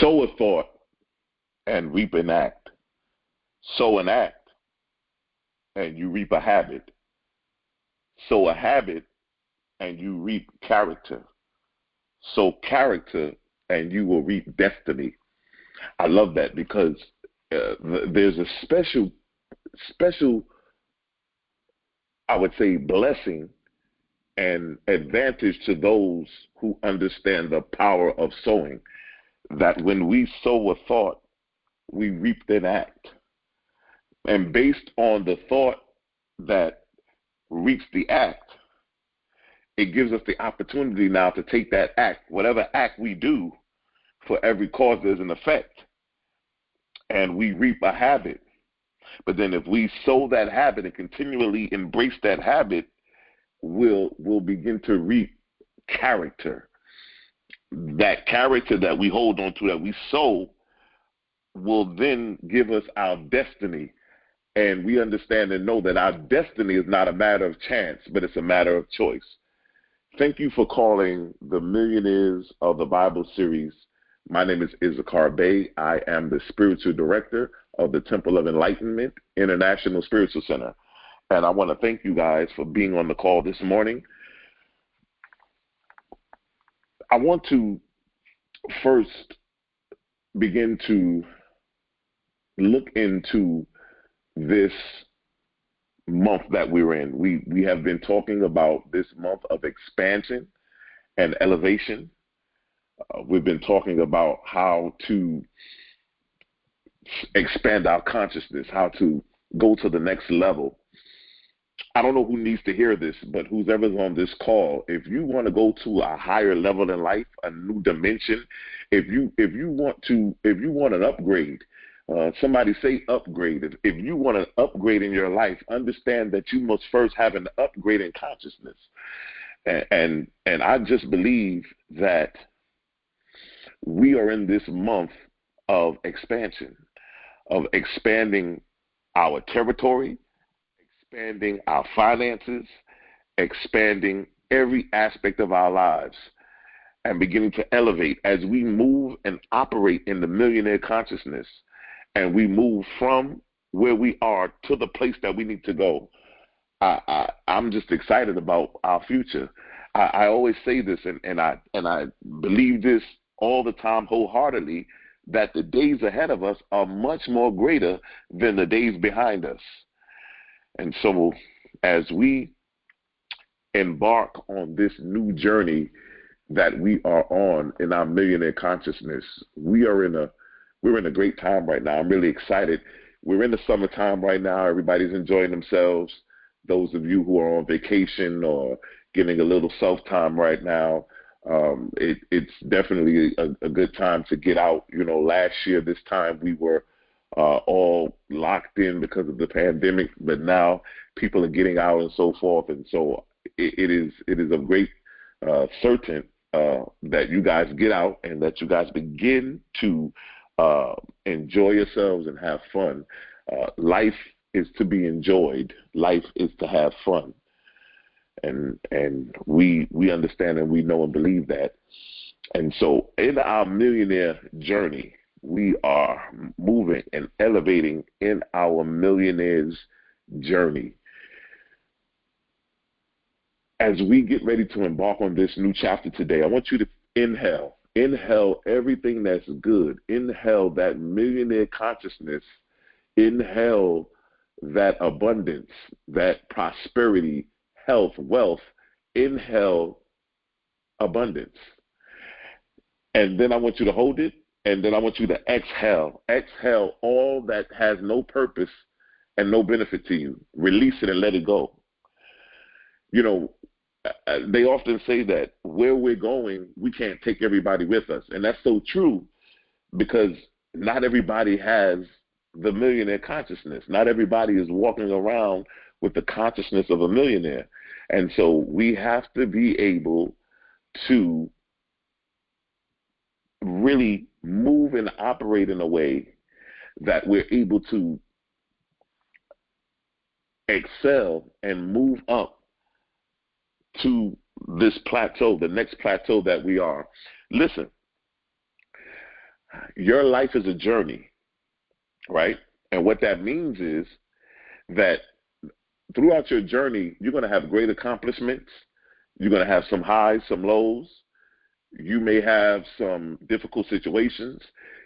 Sow a thought and reap an act. Sow an act and you reap a habit. Sow a habit and you reap character. Sow character and you will reap destiny. I love that because there's a special, I would say, blessing and advantage to those who understand the power of sowing. That when we sow a thought, we reap an act. And based on the thought that reaps the act, it gives us the opportunity now to take that act, whatever act we do, for every cause there's an effect. And we reap a habit. But then if we sow that habit and continually embrace that habit, we'll begin to reap character. That character that we hold on to, that we sow, will then give us our destiny. And we understand and know that our destiny is not a matter of chance, but it's a matter of choice. Thank you for calling the Millionaires of the Bible series. My name is Issachar Bey. I am the spiritual director of the Temple of Enlightenment International Spiritual Center. And I want to thank you guys for being on the call this morning. I want to first begin to look into this month that we're in. We have been talking about this month of expansion and elevation. We've been talking about how to expand our consciousness, how to go to the next level. I don't know who needs to hear this, but whoever's on this call, if you want to go to a higher level in life, a new dimension, if you want an upgrade, somebody say upgrade. If you want an upgrade in your life, understand that you must first have an upgrade in consciousness. And I just believe that we are in this month of expansion, of expanding our territory, expanding our finances, expanding every aspect of our lives, and beginning to elevate as we move and operate in the millionaire consciousness, and we move from where we are to the place that we need to go. I'm just excited about our future. I always say this, and I believe this all the time wholeheartedly, that the days ahead of us are much more greater than the days behind us. And so as we embark on this new journey that we are on in our millionaire consciousness, we're in a great time right now. I'm really excited. We're in the summertime right now. Everybody's enjoying themselves. Those of you who are on vacation or getting a little self-time right now, it's definitely a good time to get out. You know, last year this time we were all locked in because of the pandemic, but now people are getting out and so forth. And so it is of great certain that you guys get out and that you guys begin to enjoy yourselves and have fun. Life is to be enjoyed. Life is to have fun. And we understand and we know and believe that. And so in our millionaire journey, we are moving and elevating in our millionaires journey. As we get ready to embark on this new chapter today, I want you to inhale everything that's good. Inhale that millionaire consciousness. Inhale that abundance, that prosperity, health, wealth. Inhale abundance. And then I want you to hold it, and then I want you to exhale. Exhale all that has no purpose and no benefit to you. Release it and let it go. You know, they often say that where we're going, we can't take everybody with us. And that's so true, because not everybody has the millionaire consciousness. Not everybody is walking around with the consciousness of a millionaire. And so we have to be able to really move and operate in a way that we're able to excel and move up to this plateau, the next plateau that we are. Listen, Your life is a journey, right? And what that means is that throughout your journey, you're going to have great accomplishments. You're going to have some highs, some lows. You may have some difficult situations.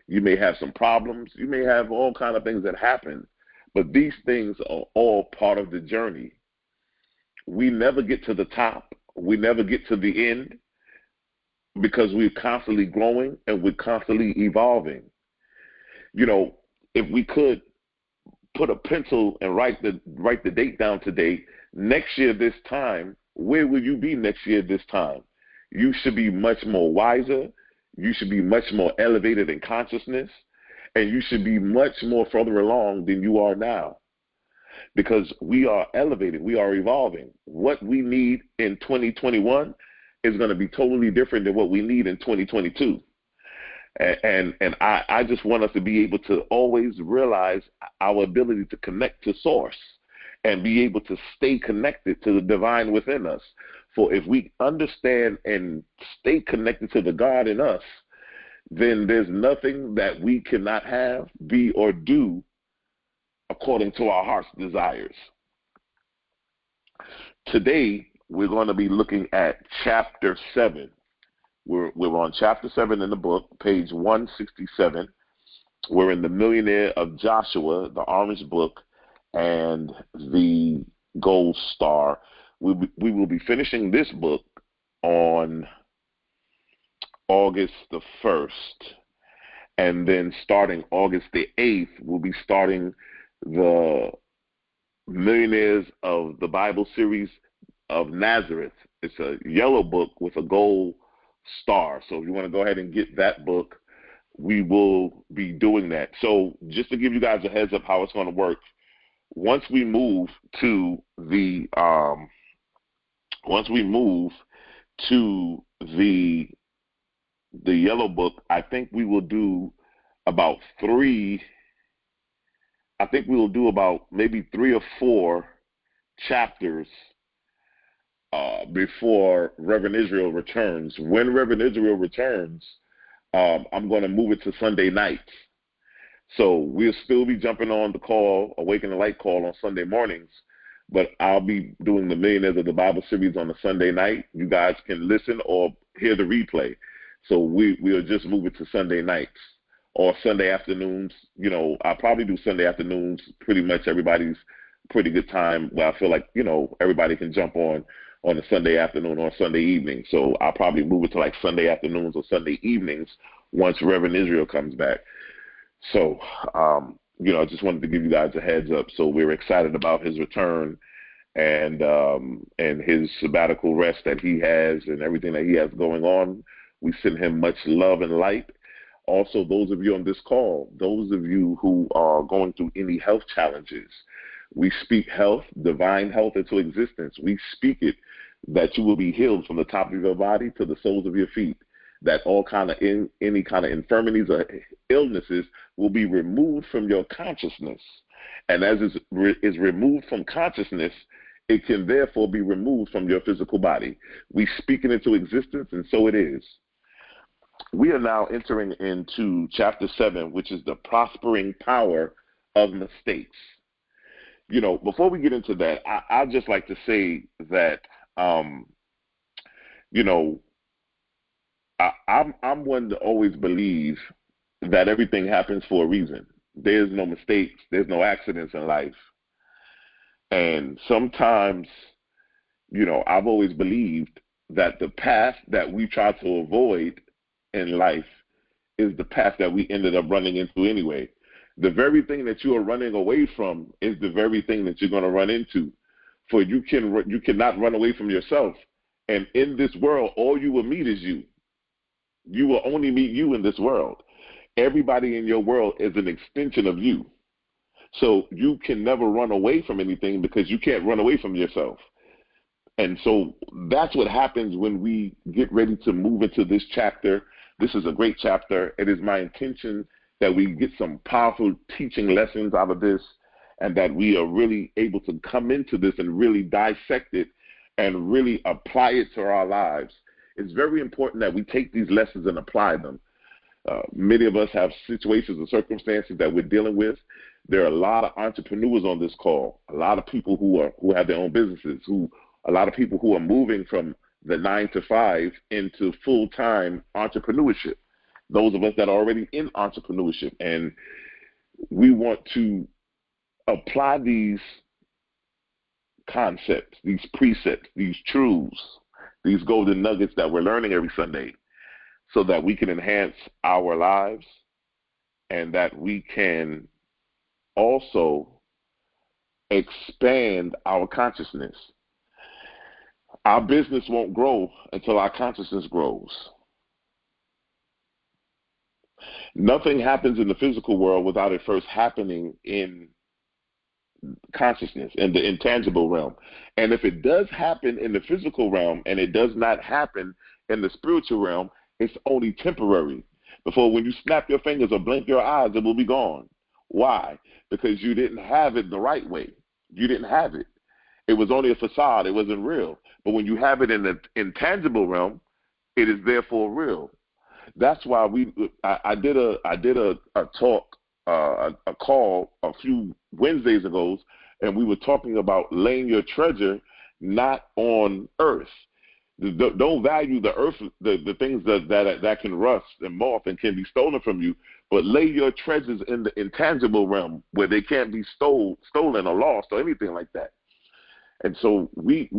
You may have some problems. You may have all kind of things that happen. But these things are all part of the journey. We never get to the top. We never get to the end because we're constantly growing and we're constantly evolving. You know, if we could put a pencil and write the date down today, next year this time, where will you be next year this time? You should be much more wiser. You should be much more elevated in consciousness, and you should be much more further along than you are now, because we are elevating, we are evolving. What we need in 2021 is going to be totally different than what we need in 2022. And I just want us to be able to always realize our ability to connect to source and be able to stay connected to the divine within us. For if we understand and stay connected to the God in us, then there's nothing that we cannot have, be, or do according to our heart's desires. Today, we're going to be looking at Chapter 7. We're on Chapter 7 in the book, page 167. We're in the Millionaire of Joshua, the orange book, and the gold star. We will be finishing this book on August the 1st, and then starting August the 8th, we'll be starting the Millionaires of the Bible series of Nazareth. It's a yellow book with a gold star. So if you want to go ahead and get that book, we will be doing that. So just to give you guys a heads up how it's going to work, once we move to the yellow book, I think we will do about maybe 3 or 4 chapters before Reverend Israel returns. When Reverend Israel returns, I'm going to move it to Sunday nights. So we'll still be jumping on the call, Awaken the Light call on Sunday mornings, but I'll be doing the Millionaires of the Bible series on a Sunday night. You guys can listen or hear the replay. So we'll just move it to Sunday nights or Sunday afternoons. You know, I'll probably do Sunday afternoons. Pretty much everybody's pretty good time where I feel like, you know, everybody can jump on a Sunday afternoon or Sunday evening. So I'll probably move it to like Sunday afternoons or Sunday evenings once Reverend Israel comes back. So, you know, I just wanted to give you guys a heads up. So we're excited about his return and his sabbatical rest that he has and everything that he has going on. We send him much love and light. Also, those of you on this call, those of you who are going through any health challenges, we speak health, divine health into existence. We speak it that you will be healed from the top of your body to the soles of your feet, that all kind of any kind of infirmities or illnesses will be removed from your consciousness. And as is removed from consciousness, it can therefore be removed from your physical body. We speak it into existence, and so it is. We are now entering into Chapter 7, which is the prospering power of mistakes. You know, before we get into that, I'd just like to say that, you know, I'm one to always believe that everything happens for a reason. There's no mistakes. There's no accidents in life. And sometimes, you know, I've always believed that the path that we try to avoid in life is the path that we ended up running into anyway. The very thing that you are running away from is the very thing that you're going to run into. For you cannot run away from yourself. And in this world, all you will meet is you. You will only meet you in this world. Everybody in your world is an extension of you. So you can never run away from anything because you can't run away from yourself. And so that's what happens when we get ready to move into this chapter. This is a great chapter. It is my intention that we get some powerful teaching lessons out of this and that we are really able to come into this and really dissect it and really apply it to our lives. It's very important that we take these lessons and apply them. Many of us have situations and circumstances that we're dealing with. There are a lot of entrepreneurs on this call, a lot of people who have their own businesses, a lot of people who are moving from the 9 to 5 into full-time entrepreneurship. Those of us that are already in entrepreneurship, and we want to apply these concepts, these precepts, these truths, these golden nuggets that we're learning every Sunday, so that we can enhance our lives and that we can also expand our consciousness. Our business won't grow until our consciousness grows. Nothing happens in the physical world without it first happening in consciousness, in the intangible realm. And if it does happen in the physical realm and it does not happen in the spiritual realm, it's only temporary. Before when you snap your fingers or blink your eyes, it will be gone. Why? Because you didn't have it the right way. You didn't have it. It was only a facade. It wasn't real. But when you have it in the intangible realm, it is therefore real. That's why I did a talk, a call a few Wednesdays ago, and we were talking about laying your treasure not on earth. Don't value the earth, the things that can rust and moth and can be stolen from you, but lay your treasures in the intangible realm where they can't be stolen or lost or anything like that. And so we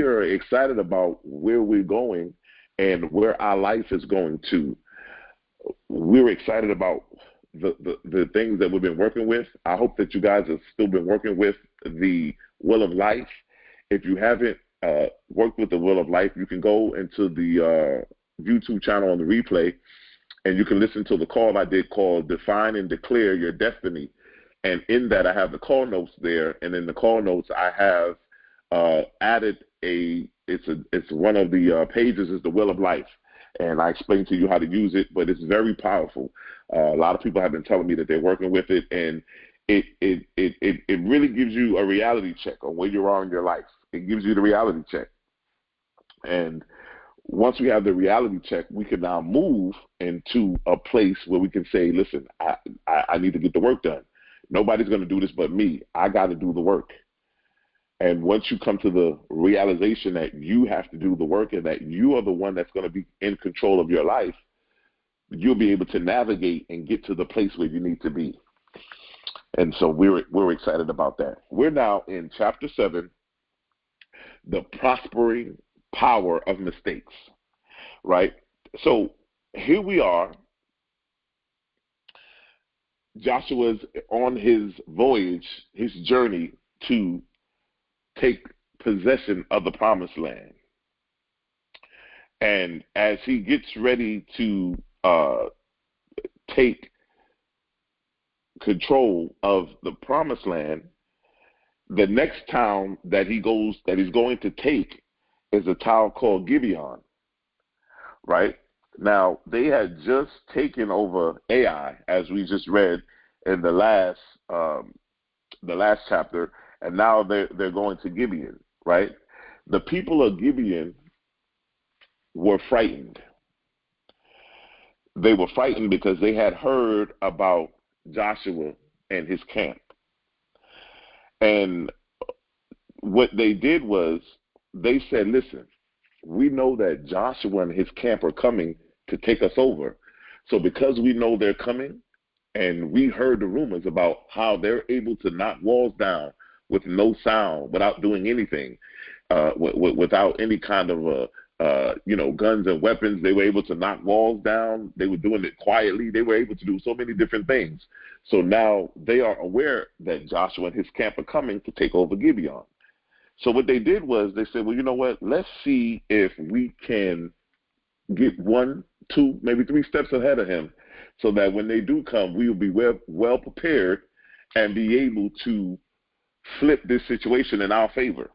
are excited about where we're going and where our life is going to. We're excited about the things that we've been working with. I hope that you guys have still been working with the Will of Life. If you haven't worked with the Will of Life, you can go into the YouTube channel on the replay, and you can listen to the call I did called Define and Declare Your Destiny. And in that, I have the call notes there. And in the call notes, I have added it's one of the pages is the Will of Life. And I explained to you how to use it, but it's very powerful. A lot of people have been telling me that they're working with it, and it really gives you a reality check on where you are in your life. It gives you the reality check. And once we have the reality check, we can now move into a place where we can say, listen, I need to get the work done. Nobody's going to do this but me. I got to do the work. And once you come to the realization that you have to do the work and that you are the one that's going to be in control of your life, you'll be able to navigate and get to the place where you need to be. And so we're excited about that. We're now in chapter 7, the prospering power of mistakes, right? So here we are. Joshua's on his voyage, his journey to take possession of the promised land. And as he gets ready to take control of the promised land, the next town that he's going to take is a town called Gibeon, right? Now, they had just taken over Ai, as we just read in the last chapter, and now they're going to Gibeon, right? The people of Gibeon were frightened. They were frightened because they had heard about Joshua and his camp. And what they did was they said, listen, we know that Joshua and his camp are coming to take us over. So because we know they're coming, and we heard the rumors about how they're able to knock walls down with no sound, without doing anything, without any kind of guns and weapons. They were able to knock walls down. They were doing it quietly. They were able to do so many different things. So now they are aware that Joshua and his camp are coming to take over Gibeon. So what they did was they said, well, you know what? Let's see if we can get 1, 2, maybe 3 steps ahead of him, so that when they do come, we will be well prepared and be able to flip this situation in our favor.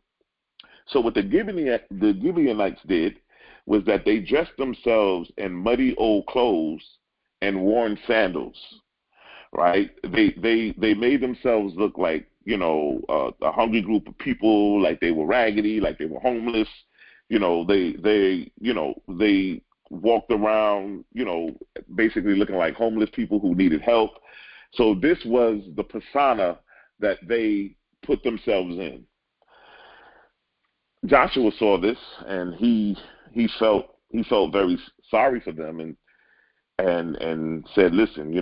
So what the Gibeonites did was that they dressed themselves in muddy old clothes and worn sandals, right? They made themselves look like, a hungry group of people, like they were raggedy, like they were homeless. They walked around, basically looking like homeless people who needed help. So this was the persona that they put themselves in. Joshua saw this, and he felt very sorry for them, and said, "Listen,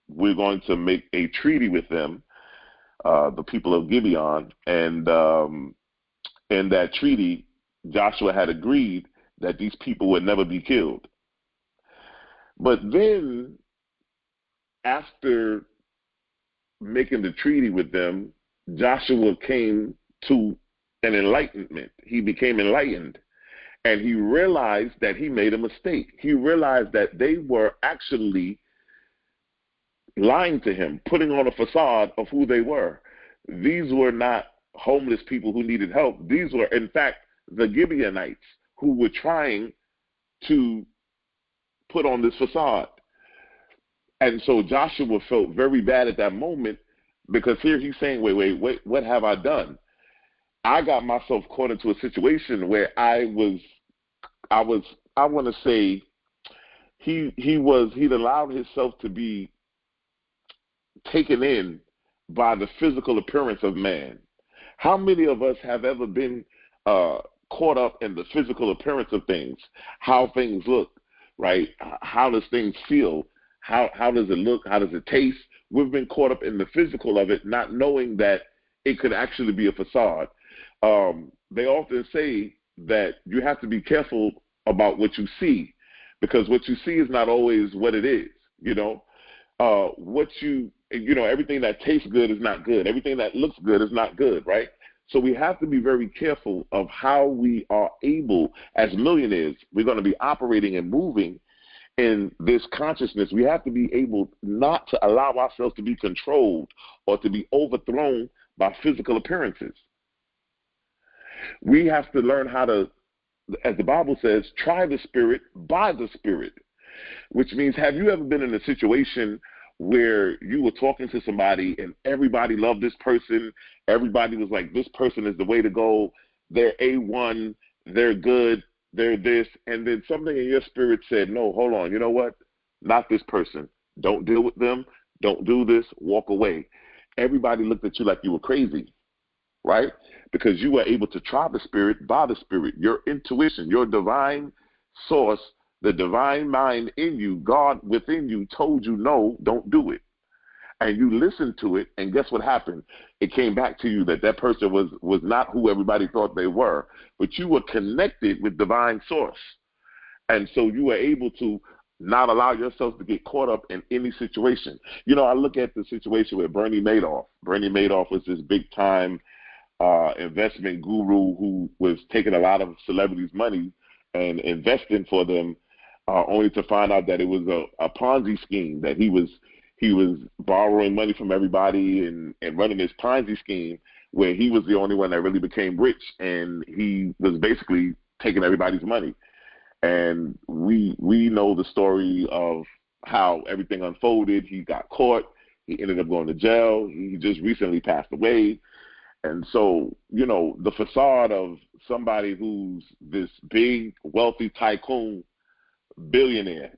we're going to make a treaty with them, the people of Gibeon, and in that treaty, Joshua had agreed that these people would never be killed. But then, after making the treaty with them, Joshua came to an enlightenment. He became enlightened, and he realized that he made a mistake. He realized that they were actually lying to him, putting on a facade of who they were. These were not homeless people who needed help. These were, in fact, the Gibeonites who were trying to put on this facade. And so Joshua felt very bad at that moment, because here he's saying, wait, what have I done? I got myself caught into a situation where I want to say, he'd allowed himself to be taken in by the physical appearance of man. How many of us have ever been caught up in the physical appearance of things, how things look, right? How does things feel? How does it look? How does it taste? We've been caught up in the physical of it, not knowing that it could actually be a facade. They often say that you have to be careful about what you see, because what you see is not always what it is. Everything that tastes good is not good. Everything that looks good is not good, right? So we have to be very careful of how we are able, as millionaires, we're going to be operating and moving in this consciousness. We have to be able not to allow ourselves to be controlled or to be overthrown by physical appearances. We have to learn how to, as the Bible says, try the spirit by the spirit, which means, have you ever been in a situation where you were talking to somebody and everybody loved this person? Everybody was like, this person is the way to go. They're A1, they're good, they're this. And then something in your spirit said, no, hold on, you know what? Not this person. Don't deal with them. Don't do this. Walk away. Everybody looked at you like you were crazy, right? Because you were able to try the spirit by the spirit. Your intuition, your divine source, the divine mind in you, God within you told you, no, don't do it. And you listened to it, and guess what happened? It came back to you that person was not who everybody thought they were, but you were connected with divine source. And so you were able to not allow yourself to get caught up in any situation. I look at the situation with Bernie Madoff. Bernie Madoff was this big-time investment guru who was taking a lot of celebrities' money and investing for them, only to find out that it was a Ponzi scheme, that he was borrowing money from everybody and running this Ponzi scheme where he was the only one that really became rich, and he was basically taking everybody's money. And we know the story of how everything unfolded. He got caught. He ended up going to jail. He just recently passed away. And so, the facade of somebody who's this big, wealthy tycoon, billionaire,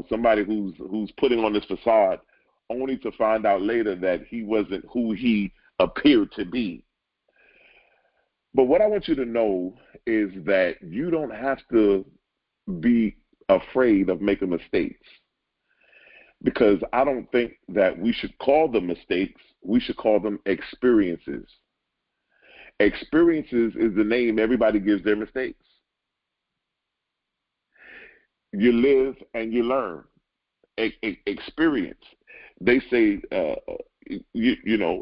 somebody who's putting on this facade, only to find out later that he wasn't who he appeared to be. But what I want you to know is that you don't have to be afraid of making mistakes, because I don't think that we should call them mistakes. We should call them experiences. Experiences is the name everybody gives their mistakes. You live and you learn. Experience. They say,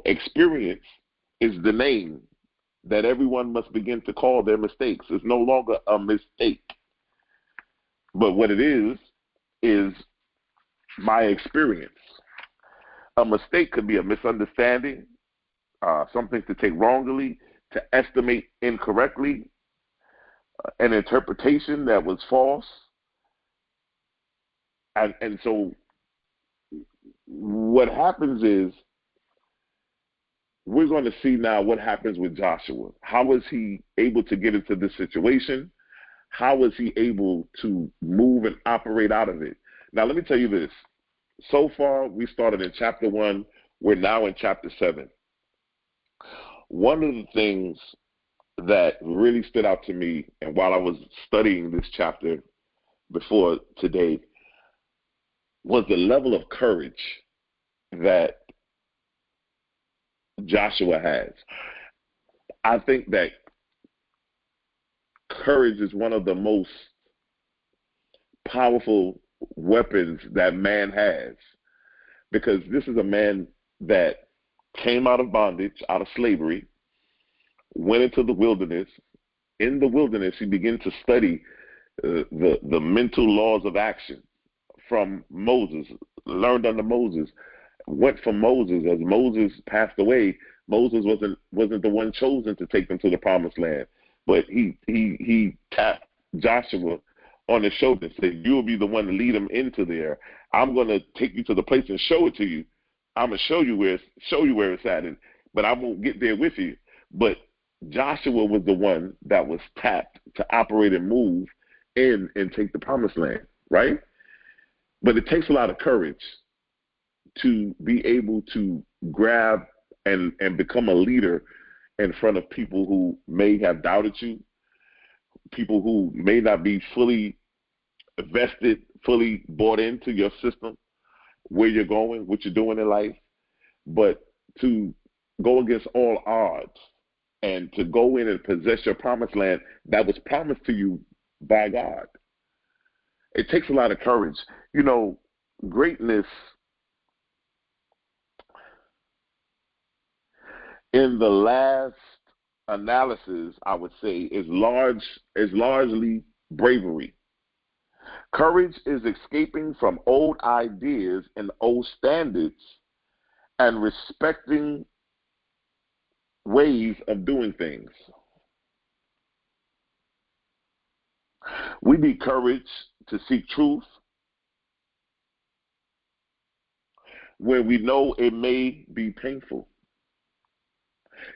experience is the name that everyone must begin to call their mistakes. It's no longer a mistake. But what it is my experience. A mistake could be a misunderstanding, something to take wrongly, to estimate incorrectly, an interpretation that was false. And so what happens is, we're going to see now what happens with Joshua. How was he able to get into this situation? How was he able to move and operate out of it? Now, let me tell you this. So far, we started in chapter 1. We're now in chapter 7. One of the things that really stood out to me, and while I was studying this chapter before today, was the level of courage that Joshua has. I think that courage is one of the most powerful weapons that man has, because this is a man that came out of bondage, out of slavery, went into the wilderness. In the wilderness, he began to study the mental laws of action from Moses, learned under Moses, went from Moses. As Moses passed away, Moses wasn't the one chosen to take them to the promised land, but he tapped Joshua on the shoulder and said, "You'll be the one to lead them into there. I'm going to take you to the place and show it to you. I'm going to show you where it's at, but I won't get there with you." But Joshua was the one that was tapped to operate and move in and take the promised land, right? But it takes a lot of courage to be able to grab and become a leader in front of people who may have doubted you, people who may not be fully vested, fully bought into your system, where you're going, what you're doing in life, but to go against all odds and to go in and possess your promised land that was promised to you by God. It takes a lot of courage. You know, greatness in the last analysis, I would say, is largely bravery. Courage is escaping from old ideas and old standards and respecting ways of doing things. We need courage to seek truth when we know it may be painful.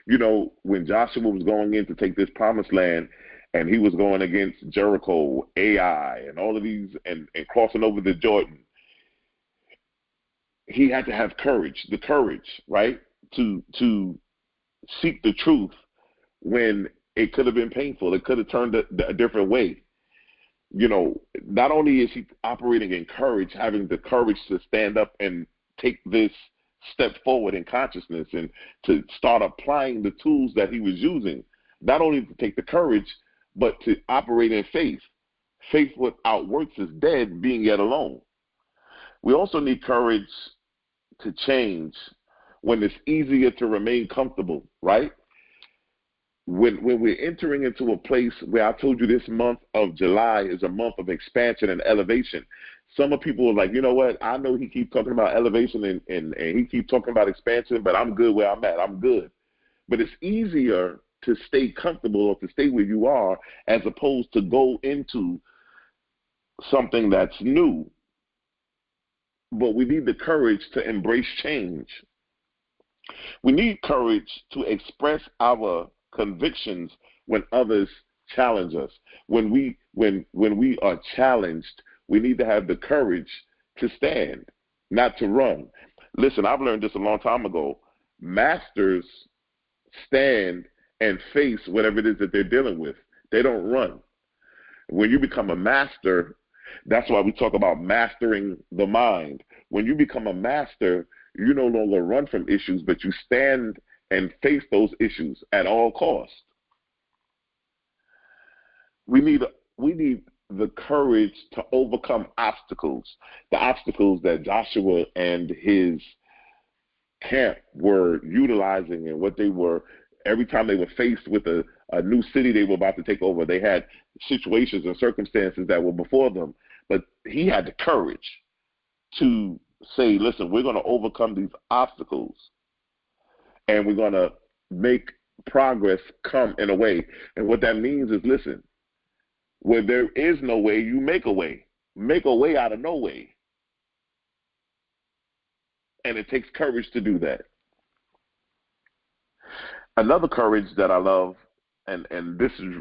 You know, when Joshua was going in to take this promised land, and he was going against Jericho, Ai, and all of these, and crossing over the Jordan, he had to have courage, the courage, right, to seek the truth when it could have been painful. It could have turned a different way. You know, not only is he operating in courage, having the courage to stand up and take this step forward in consciousness and to start applying the tools that he was using, not only to take the courage, but to operate in faith. Faith without works is dead, being yet alone. We also need courage to change when it's easier to remain comfortable, right? When we're entering into a place where I told you this month of July is a month of expansion and elevation. Some of people are like, you know what? I know he keeps talking about elevation and he keeps talking about expansion, but I'm good where I'm at. I'm good. But it's easier to stay comfortable or to stay where you are as opposed to go into something that's new. But we need the courage to embrace change. We need courage to express our convictions when others challenge us. When we are challenged, we need to have the courage to stand, not to run. Listen, I've learned this a long time ago. Masters stand and face whatever it is that they're dealing with. They don't run. When you become a master, that's why we talk about mastering the mind. When you become a master, you no longer run from issues, but you stand and face those issues at all costs. We need the courage to overcome obstacles, the obstacles that Joshua and his camp were utilizing, and what they were, every time they were faced with a new city they were about to take over, they had situations and circumstances that were before them. But he had the courage to say, listen, we're going to overcome these obstacles, and we're going to make progress come in a way. And what that means is, listen, where there is no way, you make a way. Make a way out of no way. And it takes courage to do that. Another courage that I love, and this is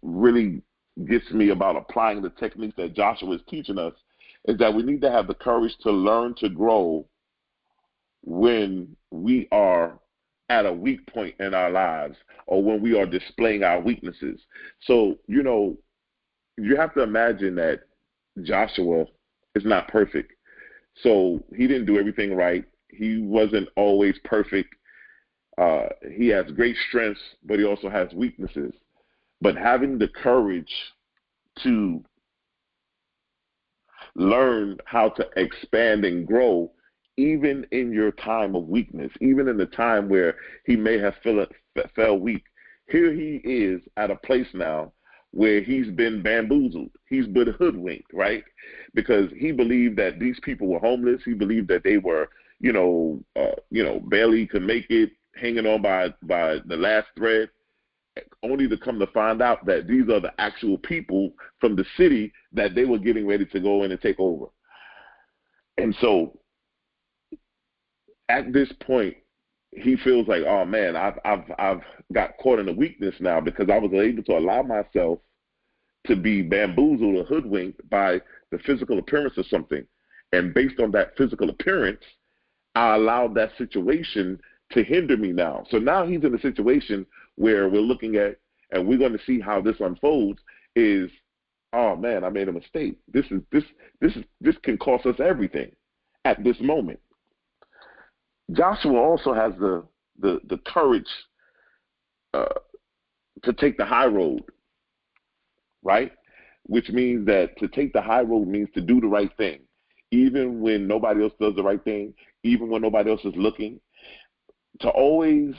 really gets me about applying the techniques that Joshua is teaching us is that we need to have the courage to learn to grow when we are at a weak point in our lives or when we are displaying our weaknesses. So, you have to imagine that Joshua is not perfect. So he didn't do everything right. He wasn't always perfect. He has great strengths, but he also has weaknesses. But having the courage to learn how to expand and grow, even in your time of weakness, even in the time where he may have fell weak. Here he is at a place now where he's been bamboozled. He's been hoodwinked, right? Because he believed that these people were homeless. He believed that they were, barely could make it, hanging on by the last thread, only to come to find out that these are the actual people from the city that they were getting ready to go in and take over. And so at this point, he feels like, oh man, I've got caught in a weakness now because I was able to allow myself to be bamboozled or hoodwinked by the physical appearance of something. And based on that physical appearance, I allowed that situation to hinder me now. So now he's in a situation where we're looking at, and we're going to see how this unfolds, is, oh man, I made a mistake. This can cost us everything at this moment. Joshua also has the courage to take the high road, right? Which means that to take the high road means to do the right thing, even when nobody else does the right thing, even when nobody else is looking, to always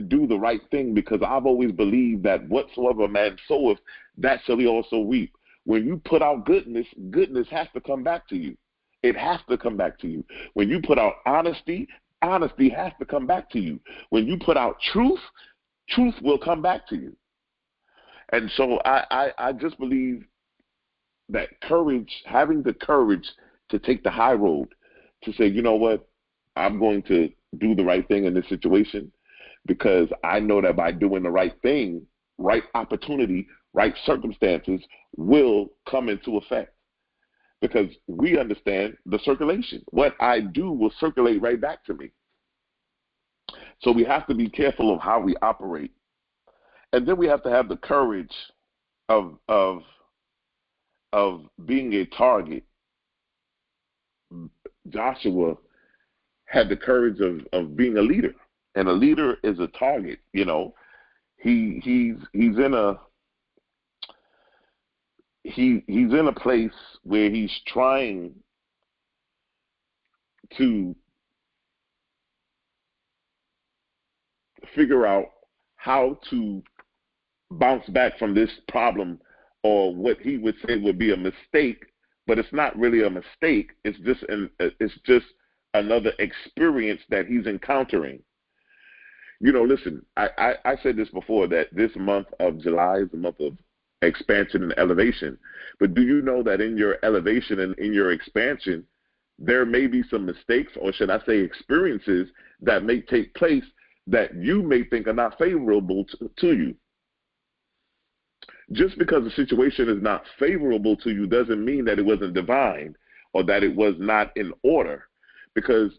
do the right thing, because I've always believed that whatsoever man soweth, that shall he also reap. When you put out goodness, goodness has to come back to you. It has to come back to you. When you put out honesty, honesty has to come back to you. When you put out truth, truth will come back to you. And so I just believe that courage, having the courage to take the high road, to say, you know what, I'm going to do the right thing in this situation, because I know that by doing the right thing, right opportunity, right circumstances will come into effect. Because we understand the circulation. What I do will circulate right back to me. So we have to be careful of how we operate. And then we have to have the courage of being a target. Joshua had the courage of being a leader. And a leader is a target, He's in a place where he's trying to figure out how to bounce back from this problem, or what he would say would be a mistake, but it's not really a mistake. It's just another experience that he's encountering. Listen, I said this before, that this month of July is the month of expansion and elevation. But do you know that in your elevation and in your expansion, there may be some mistakes, or should I say experiences, that may take place that you may think are not favorable to you. Just because the situation is not favorable to you doesn't mean that it wasn't divine or that it was not in order. Because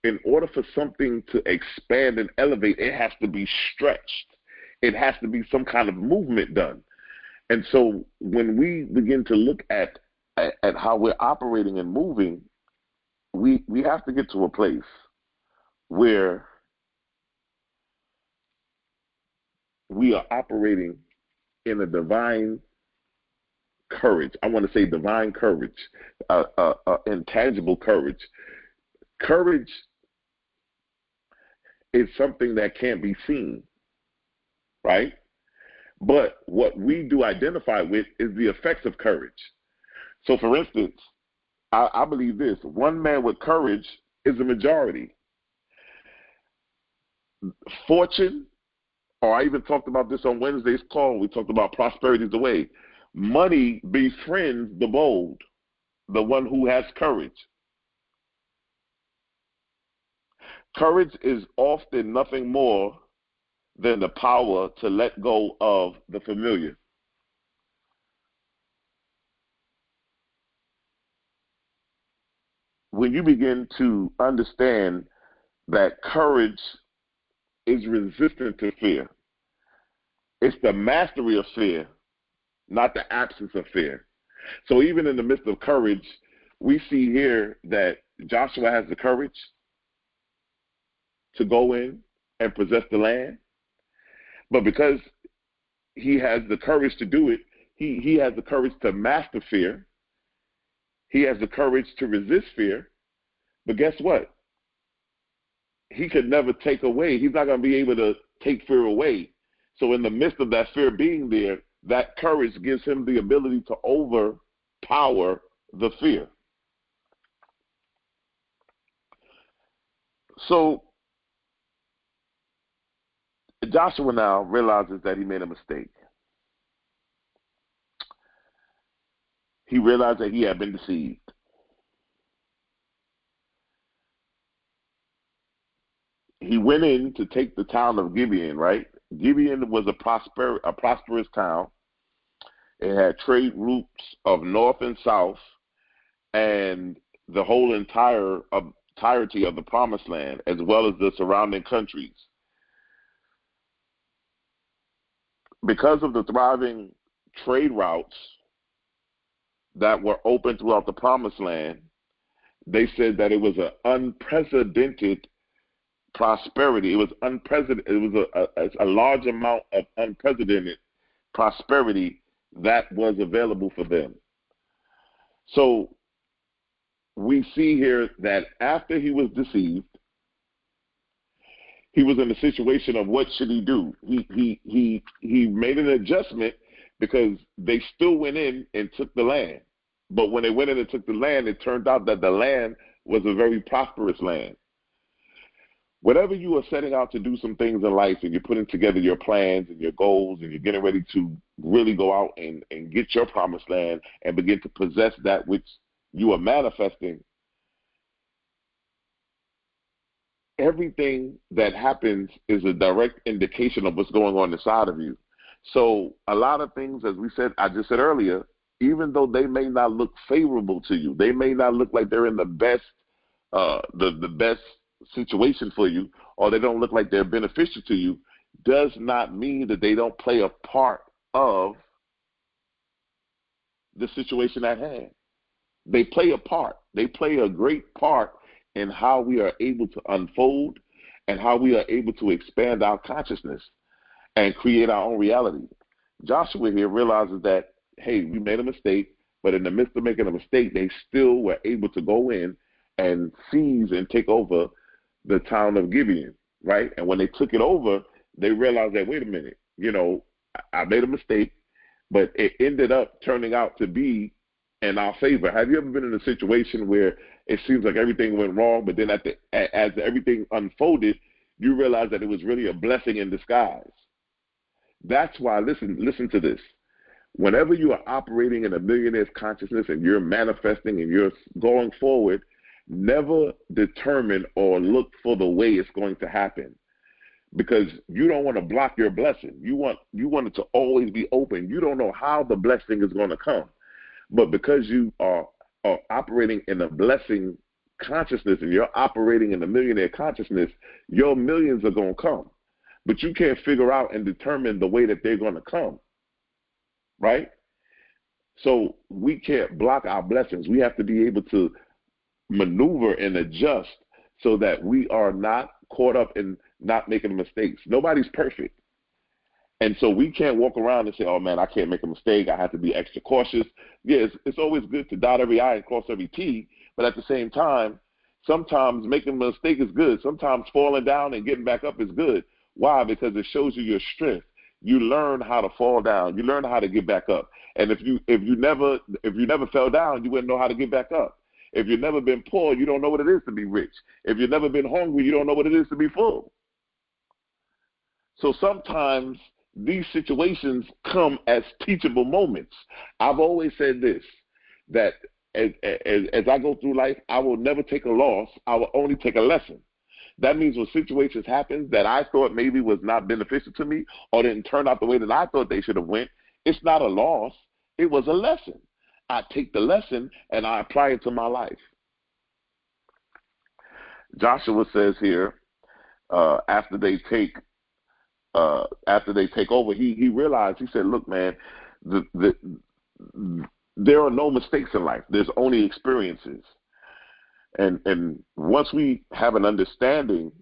in order for something to expand and elevate, it has to be stretched. It has to be some kind of movement done. And so when we begin to look at how we're operating and moving, we have to get to a place where we are operating in a divine courage. I want to say divine courage, intangible courage. Courage is something that can't be seen, right? But what we do identify with is the effects of courage. So, for instance, I believe this: one man with courage is a majority. Fortune, or I even talked about this on Wednesday's call, we talked about prosperity is the way. Money befriends the bold, the one who has courage. Courage is often nothing more than the power to let go of the familiar. when you begin to understand that courage is resistant to fear, it's the mastery of fear, not the absence of fear. So even in the midst of courage, we see here that Joshua has the courage to go in and possess the land. But because he has the courage to do it, he has the courage to master fear. He has the courage to resist fear. But guess what? He could never take away. He's not going to be able to take fear away. So in the midst of that fear being there, that courage gives him the ability to overpower the fear. So Joshua now realizes that he made a mistake. He realized that he had been deceived. He went in to take the town of Gibeon, right? Gibeon was a prosperous town. It had trade routes of north and south, and the whole entirety of the promised land, as well as the surrounding countries. Because of the thriving trade routes that were open throughout the promised land, they said that it was an unprecedented prosperity. It was unprecedented. It was a large amount of unprecedented prosperity that was available for them. So we see here that after he was deceived, he was in a situation of what should he do. He made an adjustment because they still went in and took the land. But when they went in and took the land, it turned out that the land was a very prosperous land. Whatever you are setting out to do some things in life, and you're putting together your plans and your goals, and you're getting ready to really go out and get your promised land and begin to possess that which you are manifesting, everything that happens is a direct indication of what's going on inside of you. So a lot of things, as I just said earlier, even though they may not look favorable to you, they may not look like they're in the best situation for you, or they don't look like they're beneficial to you, does not mean that they don't play a part of the situation at hand. They play a part. They play a great part in how we are able to unfold and how we are able to expand our consciousness and create our own reality. Joshua here realizes that, hey, we made a mistake, but in the midst of making a mistake, they still were able to go in and seize and take over the town of Gibeon, right? And when they took it over, they realized that, wait a minute, I made a mistake, but it ended up turning out to be in our favor. Have you ever been in a situation where it seems like everything went wrong, but then as everything unfolded, you realize that it was really a blessing in disguise? That's why, listen to this. Whenever you are operating in a millionaire's consciousness and you're manifesting and you're going forward, never determine or look for the way it's going to happen, because you don't want to block your blessing. You want it to always be open. You don't know how the blessing is going to come, but because you are operating in a blessing consciousness and you're operating in a millionaire consciousness, your millions are going to come, but you can't figure out and determine the way that they're going to come, right? So we can't block our blessings. We have to be able to maneuver and adjust so that we are not caught up in not making mistakes. Nobody's perfect. And so we can't walk around and say, oh, man, I can't make a mistake. I have to be extra cautious. Yeah, it's always good to dot every I and cross every T, but at the same time, sometimes making a mistake is good. Sometimes falling down and getting back up is good. Why? Because it shows you your strength. You learn how to fall down. You learn how to get back up. And if you never fell down, you wouldn't know how to get back up. If you've never been poor, you don't know what it is to be rich. If you've never been hungry, you don't know what it is to be full. So sometimes these situations come as teachable moments. I've always said this, that as I go through life, I will never take a loss. I will only take a lesson. That means when situations happen that I thought maybe was not beneficial to me or didn't turn out the way that I thought they should have went, it's not a loss. It was a lesson. I take the lesson and I apply it to my life. Joshua says here, after they take over, he realized, he said, look, man, there are no mistakes in life. There's only experiences. And once we have an understanding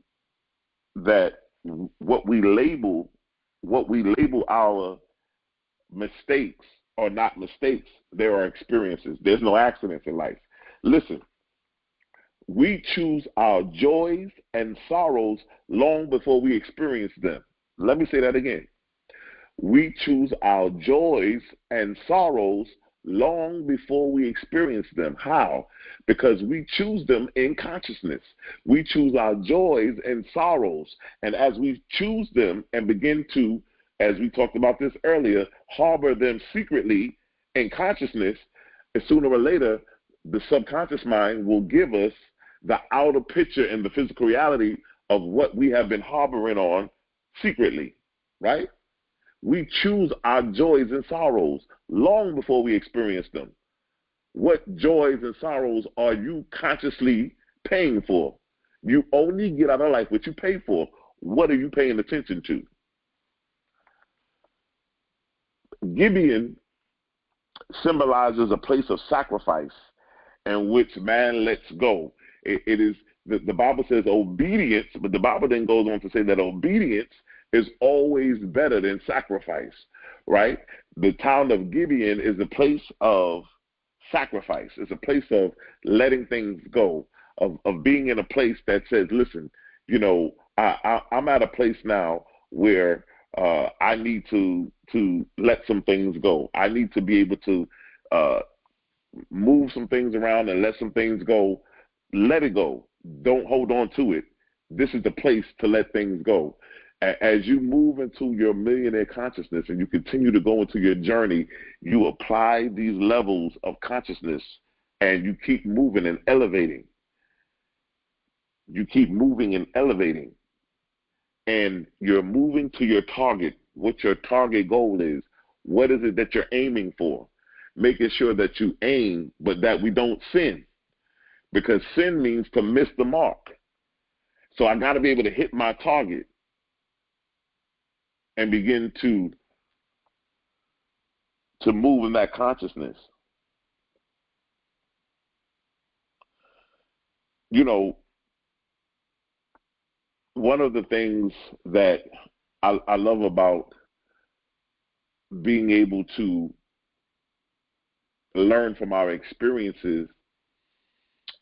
that what we label our mistakes are not mistakes, there are experiences. There's no accidents in life. Listen, we choose our joys and sorrows long before we experience them. Let me say that again. We choose our joys and sorrows long before we experience them. How? Because we choose them in consciousness. We choose our joys and sorrows. And as we choose them and begin to, as we talked about this earlier, harbor them secretly in consciousness, and sooner or later, the subconscious mind will give us the outer picture and the physical reality of what we have been harboring on secretly, right? We choose our joys and sorrows long before we experience them. What joys and sorrows are you consciously paying for? You only get out of life what you pay for. What are you paying attention to? Gibeon symbolizes a place of sacrifice in which man lets go. It is the Bible says obedience, but the Bible then goes on to say that obedience is always better than sacrifice, right? The town of Gibeon is a place of sacrifice. It's a place of letting things go, of being in a place that says, listen, you know, I'm at a place now where I need to let some things go. I need to be able to move some things around and let some things go. Let it go. Don't hold on to it. This is the place to let things go. As you move into your millionaire consciousness and you continue to go into your journey, you apply these levels of consciousness and you keep moving and elevating. You keep moving and elevating. And you're moving to your target, what your target goal is. What is it that you're aiming for? Making sure that you aim, but that we don't sin. Because sin means to miss the mark. So I got to be able to hit my target and begin to move in that consciousness. You know, one of the things that I love about being able to learn from our experiences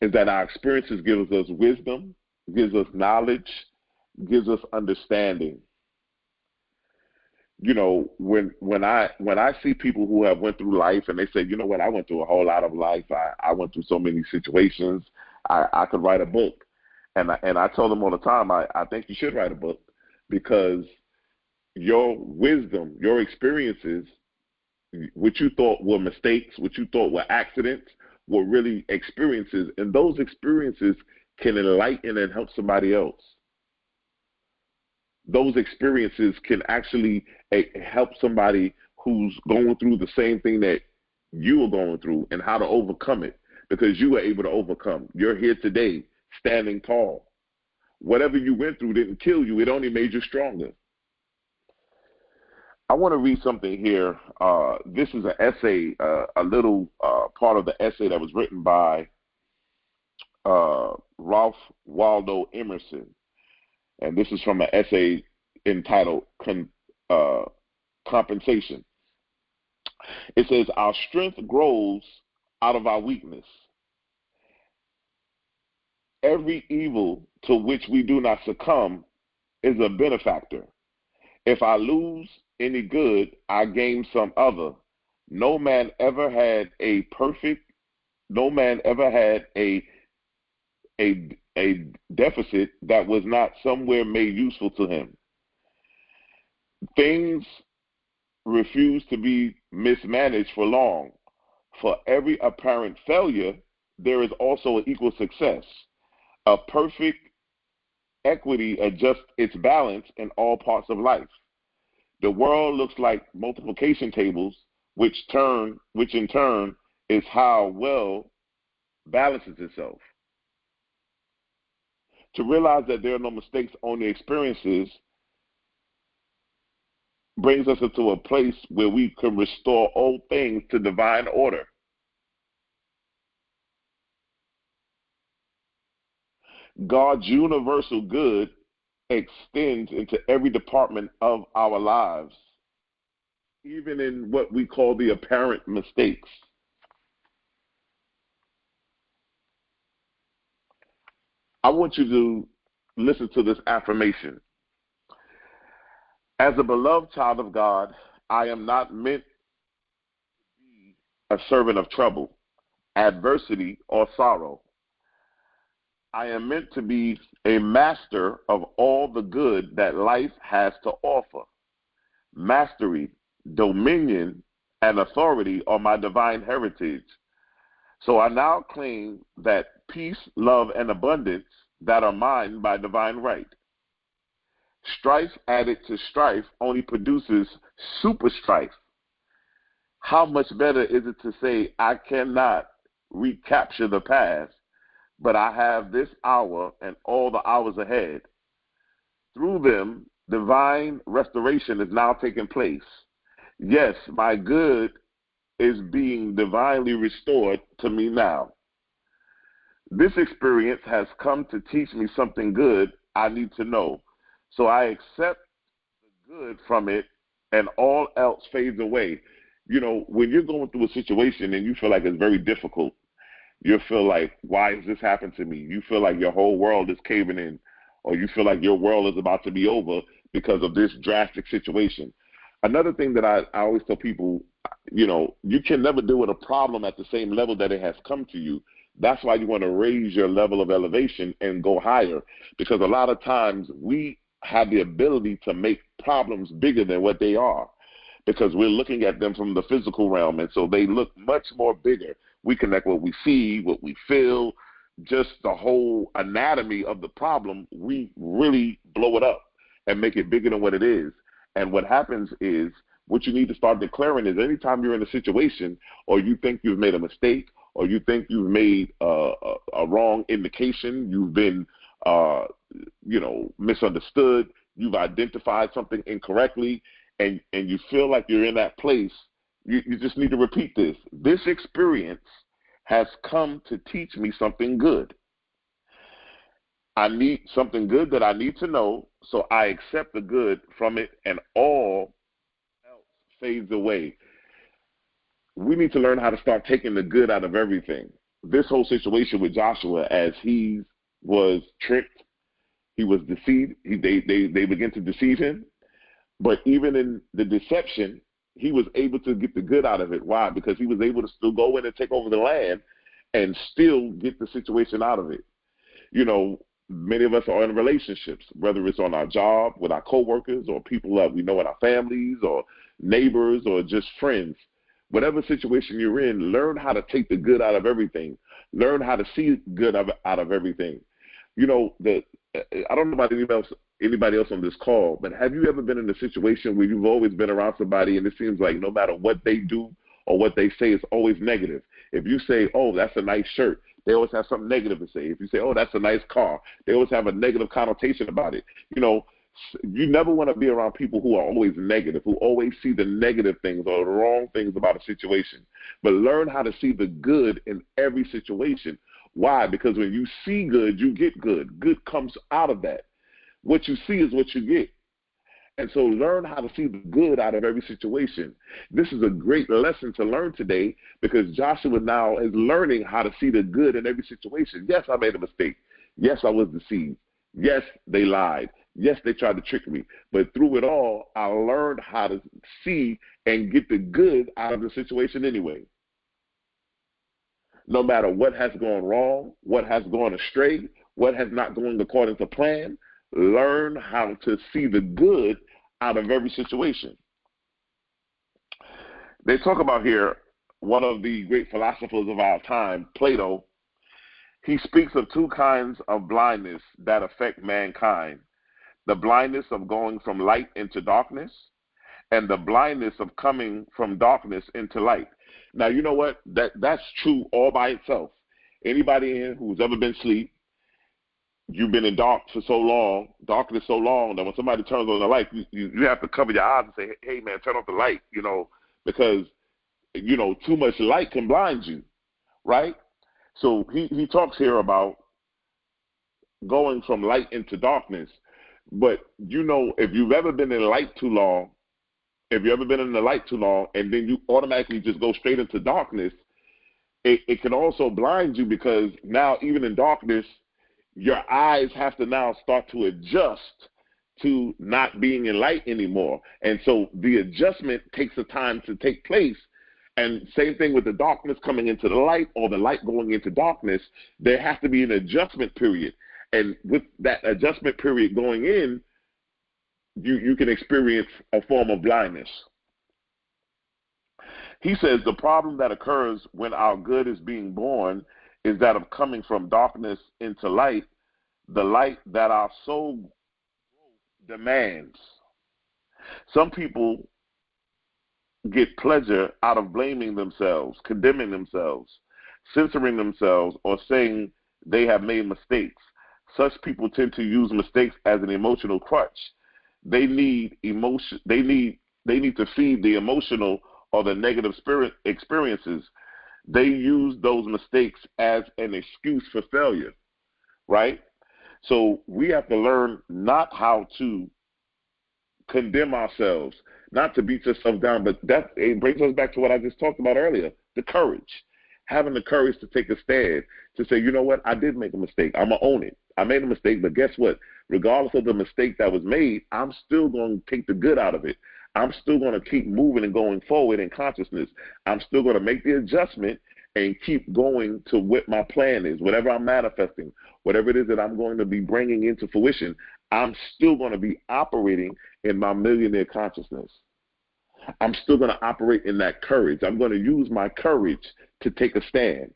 is that our experiences gives us wisdom, gives us knowledge, gives us understanding. You know, when I see people who have went through life and they say, you know what, I went through a whole lot of life. I went through so many situations. I could write a book. And I tell them all the time, I think you should write a book, because your wisdom, your experiences, what you thought were mistakes, what you thought were accidents, were really experiences. And those experiences can enlighten and help somebody else. Those experiences can actually help somebody who's going through the same thing that you are going through and how to overcome it, because you were able to overcome. You're here today, standing tall. Whatever you went through didn't kill you. It only made you stronger. I want to read something here. This is an essay, a little part of the essay that was written by Ralph Waldo Emerson. And this is from an essay entitled Compensation. It says, our strength grows out of our weakness. Every evil to which we do not succumb is a benefactor. If I lose any good, I gain some other. No man ever had a deficit that was not somewhere made useful to him. Things refuse to be mismanaged for long. For every apparent failure, there is also an equal success. A perfect equity adjusts its balance in all parts of life. The world looks like multiplication tables, which in turn is how well balances itself. To realize that there are no mistakes, only experiences, brings us into a place where we can restore all things to divine order. God's universal good extends into every department of our lives, even in what we call the apparent mistakes. I want you to listen to this affirmation. As a beloved child of God, I am not meant to be a servant of trouble, adversity, or sorrow. I am meant to be a master of all the good that life has to offer. Mastery, dominion, and authority are my divine heritage. So I now claim that peace, love, and abundance that are mine by divine right. Strife added to strife only produces super strife. How much better is it to say, I cannot recapture the past, but I have this hour and all the hours ahead. Through them, divine restoration is now taking place. Yes, my good is being divinely restored to me now. This experience has come to teach me something good I need to know. So I accept the good from it and all else fades away. You know, when you're going through a situation and you feel like it's very difficult, you feel like, why has this happened to me? You feel like your whole world is caving in, or you feel like your world is about to be over because of this drastic situation. Another thing that I always tell people, you know, you can never deal with a problem at the same level that it has come to you. That's why you want to raise your level of elevation and go higher, because a lot of times we have the ability to make problems bigger than what they are, because we're looking at them from the physical realm, and so they look much more bigger. We connect what we see, what we feel, just the whole anatomy of the problem. We really blow it up and make it bigger than what it is. And what happens is, what you need to start declaring is, anytime you're in a situation or you think you've made a mistake or you think you've made a wrong indication, you've been misunderstood, you've identified something incorrectly, and you feel like you're in that place, you just need to repeat this. This experience has come to teach me something good. I need something good that I need to know, so I accept the good from it, and all else fades away. We need to learn how to start taking the good out of everything. This whole situation with Joshua, as he was tricked, he was deceived, they began to deceive him, but even in the deception, he was able to get the good out of it. Why? Because he was able to still go in and take over the land and still get the situation out of it. You know, many of us are in relationships, whether it's on our job, with our coworkers, or people that we know in our families, or neighbors, or just friends. Whatever situation you're in, learn how to take the good out of everything. Learn how to see good out of everything. You know, I don't know about anybody else on this call, but have you ever been in a situation where you've always been around somebody and it seems like no matter what they do or what they say, it's always negative? If you say, oh, that's a nice shirt, they always have something negative to say. If you say, oh, that's a nice car, they always have a negative connotation about it. You know, you never want to be around people who are always negative, who always see the negative things or the wrong things about a situation. But learn how to see the good in every situation. Why? Because when you see good, you get good. Good comes out of that. What you see is what you get. And so learn how to see the good out of every situation. This is a great lesson to learn today, because Joshua now is learning how to see the good in every situation. Yes, I made a mistake. Yes, I was deceived. Yes, they lied. Yes, they tried to trick me. But through it all, I learned how to see and get the good out of the situation anyway. No matter what has gone wrong, what has gone astray, what has not gone according to plan, learn how to see the good out of every situation. They talk about here one of the great philosophers of our time, Plato. He speaks of two kinds of blindness that affect mankind: the blindness of going from light into darkness, and the blindness of coming from darkness into light. Now, you know what? That's true all by itself. Anybody in who's ever been asleep, you've been in darkness so long that when somebody turns on the light, you have to cover your eyes and say, hey, man, turn off the light, because, too much light can blind you, right? So he talks here about going from light into darkness. But, if you've ever been in light too long, if you've ever been in the light too long and then you automatically just go straight into darkness, it can also blind you, because now even in darkness, your eyes have to now start to adjust to not being in light anymore. And so the adjustment takes the time to take place. And same thing with the darkness coming into the light or the light going into darkness, there has to be an adjustment period. And with that adjustment period going in, you can experience a form of blindness. He says the problem that occurs when our good is being born is that of coming from darkness into light, the light that our soul demands. Some people get pleasure out of blaming themselves, condemning themselves, censoring themselves, or saying they have made mistakes. Such people tend to use mistakes as an emotional crutch. They need emotion. They need to feed the emotional or the negative spirit experiences. They use those mistakes as an excuse for failure, right? So we have to learn not how to condemn ourselves, not to beat yourself down, but it brings us back to what I just talked about earlier, the courage. Having the courage to take a stand, to say, you know what, I did make a mistake. I'm going to own it. I made a mistake, but guess what? Regardless of the mistake that was made, I'm still going to take the good out of it. I'm still going to keep moving and going forward in consciousness. I'm still going to make the adjustment and keep going to what my plan is, whatever I'm manifesting, whatever it is that I'm going to be bringing into fruition. I'm still going to be operating in my millionaire consciousness. I'm still going to operate in that courage. I'm going to use my courage to take a stand.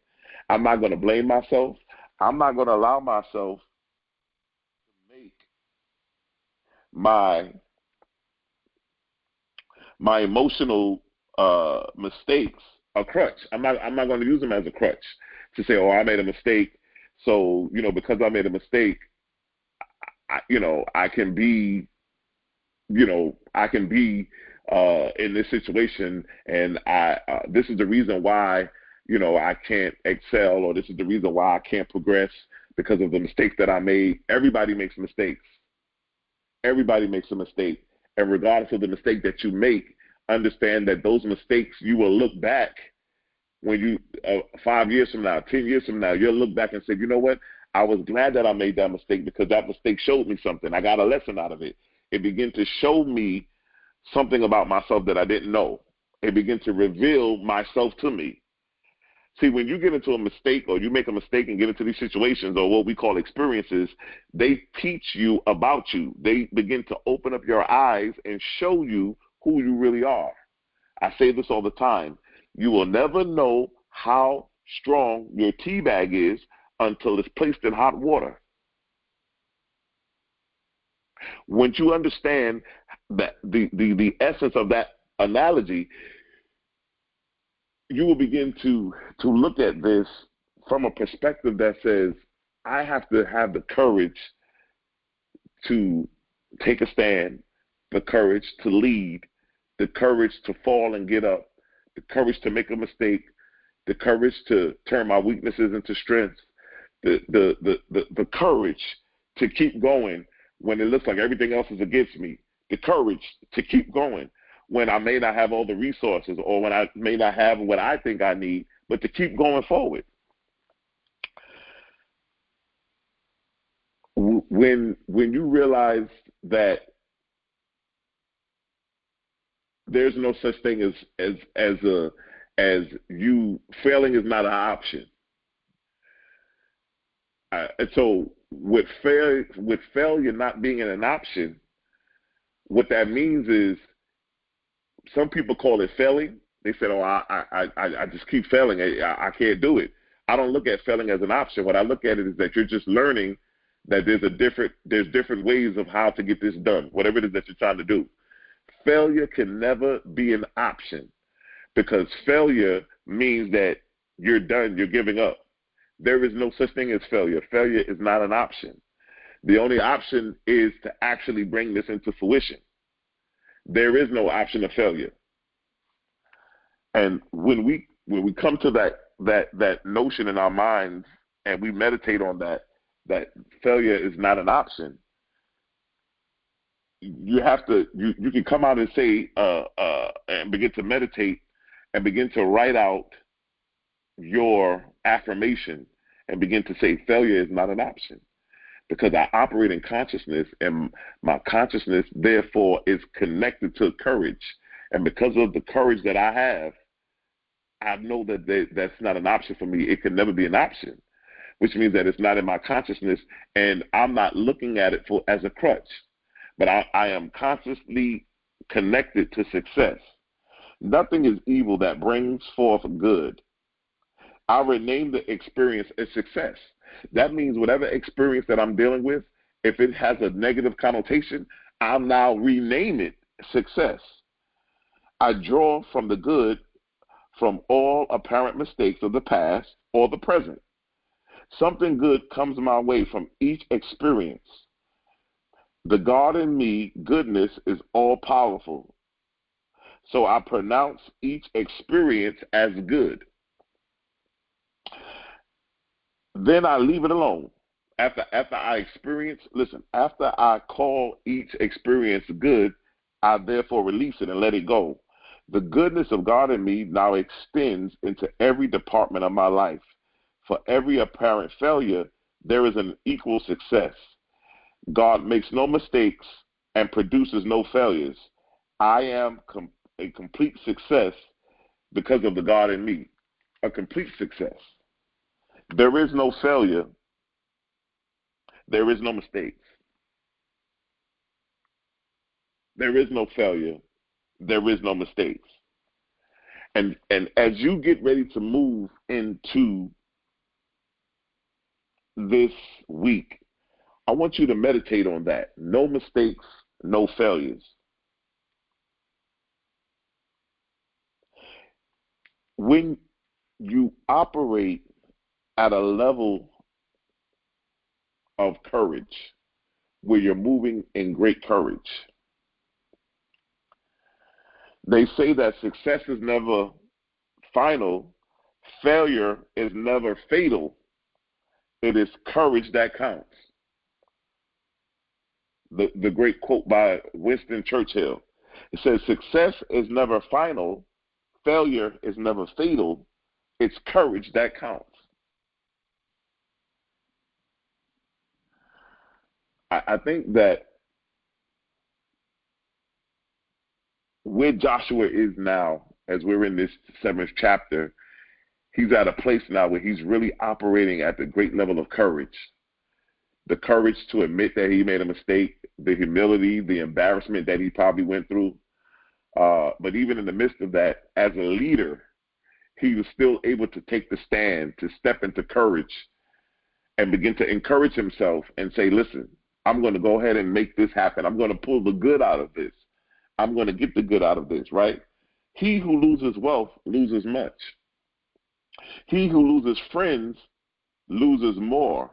I'm not going to blame myself. I'm not going to allow myself to make my emotional mistakes a crutch. I'm not going to use them as a crutch to say, oh, I made a mistake. So, because I made a mistake, I can be in this situation, and this is the reason why, I can't excel, or this is the reason why I can't progress, because of the mistakes that I made. Everybody makes mistakes. Everybody makes a mistake. And regardless of the mistake that you make, understand that those mistakes, you will look back when you, 5 years from now, 10 years from now, you'll look back and say, you know what? I was glad that I made that mistake, because that mistake showed me something. I got a lesson out of it. It began to show me something about myself that I didn't know. It began to reveal myself to me. See, when you get into a mistake, or you make a mistake and get into these situations, or what we call experiences, they teach you about you. They begin to open up your eyes and show you who you really are. I say this all the time. You will never know how strong your tea bag is until it's placed in hot water. Once you understand that the essence of that analogy, you will begin to look at this from a perspective that says, I have to have the courage to take a stand, the courage to lead, the courage to fall and get up, the courage to make a mistake, the courage to turn my weaknesses into strengths, the courage to keep going when it looks like everything else is against me, the courage to keep going when I may not have all the resources, or when I may not have what I think I need, but to keep going forward. When you realize that there's no such thing as you failing is not an option. And so with failure not being an option, what that means is, some people call it failing. They said, oh, I just keep failing. I can't do it. I don't look at failing as an option. What I look at it is that you're just learning that there's different ways of how to get this done, whatever it is that you're trying to do. Failure can never be an option, because failure means that you're done, you're giving up. There is no such thing as failure. Failure is not an option. The only option is to actually bring this into fruition. There is no option of failure. And when we come to that notion in our minds and we meditate on that failure is not an option, you can come out and say and begin to meditate and begin to write out your affirmation and begin to say failure is not an option, because I operate in consciousness, and my consciousness therefore is connected to courage. And because of the courage that I have, I know that that's not an option for me. It can never be an option, which means that it's not in my consciousness, and I'm not looking at it as a crutch. But I am consciously connected to success. Nothing is evil that brings forth good. I rename the experience as success. That means whatever experience that I'm dealing with, if it has a negative connotation, I'll now rename it success. I draw from the good from all apparent mistakes of the past or the present. Something good comes my way from each experience. The God in me, goodness, is all powerful. So I pronounce each experience as good. Then I leave it alone. After I call each experience good, I therefore release it and let it go. The goodness of God in me now extends into every department of my life. For every apparent failure, there is an equal success. God makes no mistakes and produces no failures. I am a complete success because of the God in me. A complete success. There is no failure. There is no mistakes. There is no failure. There is no mistakes. And as you get ready to move into this week, I want you to meditate on that. No mistakes, no failures. When you operate at a level of courage, where you're moving in great courage, they say that success is never final, failure is never fatal. It is courage that counts. The great quote by Winston Churchill. It says, success is never final, failure is never fatal, it's courage that counts. I think that where Joshua is now, as we're in this 7th chapter, he's at a place now where he's really operating at the great level of courage. The courage to admit that he made a mistake, the humility, the embarrassment that he probably went through. But even in the midst of that, as a leader, he was still able to take the stand, to step into courage and begin to encourage himself and say, listen, I'm going to go ahead and make this happen. I'm going to pull the good out of this. I'm going to get the good out of this, right? He who loses wealth loses much. He who loses friends loses more.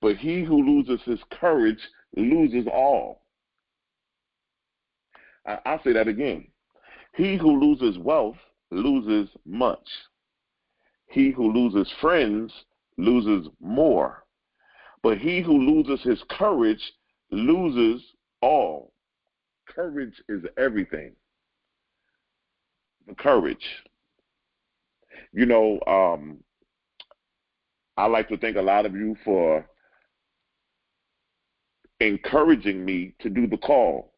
But he who loses his courage loses all. I'll say that again. He who loses wealth loses much. He who loses friends loses more. But he who loses his courage loses all. Courage is everything. The courage. You know, I like to thank a lot of you for encouraging me to do the call.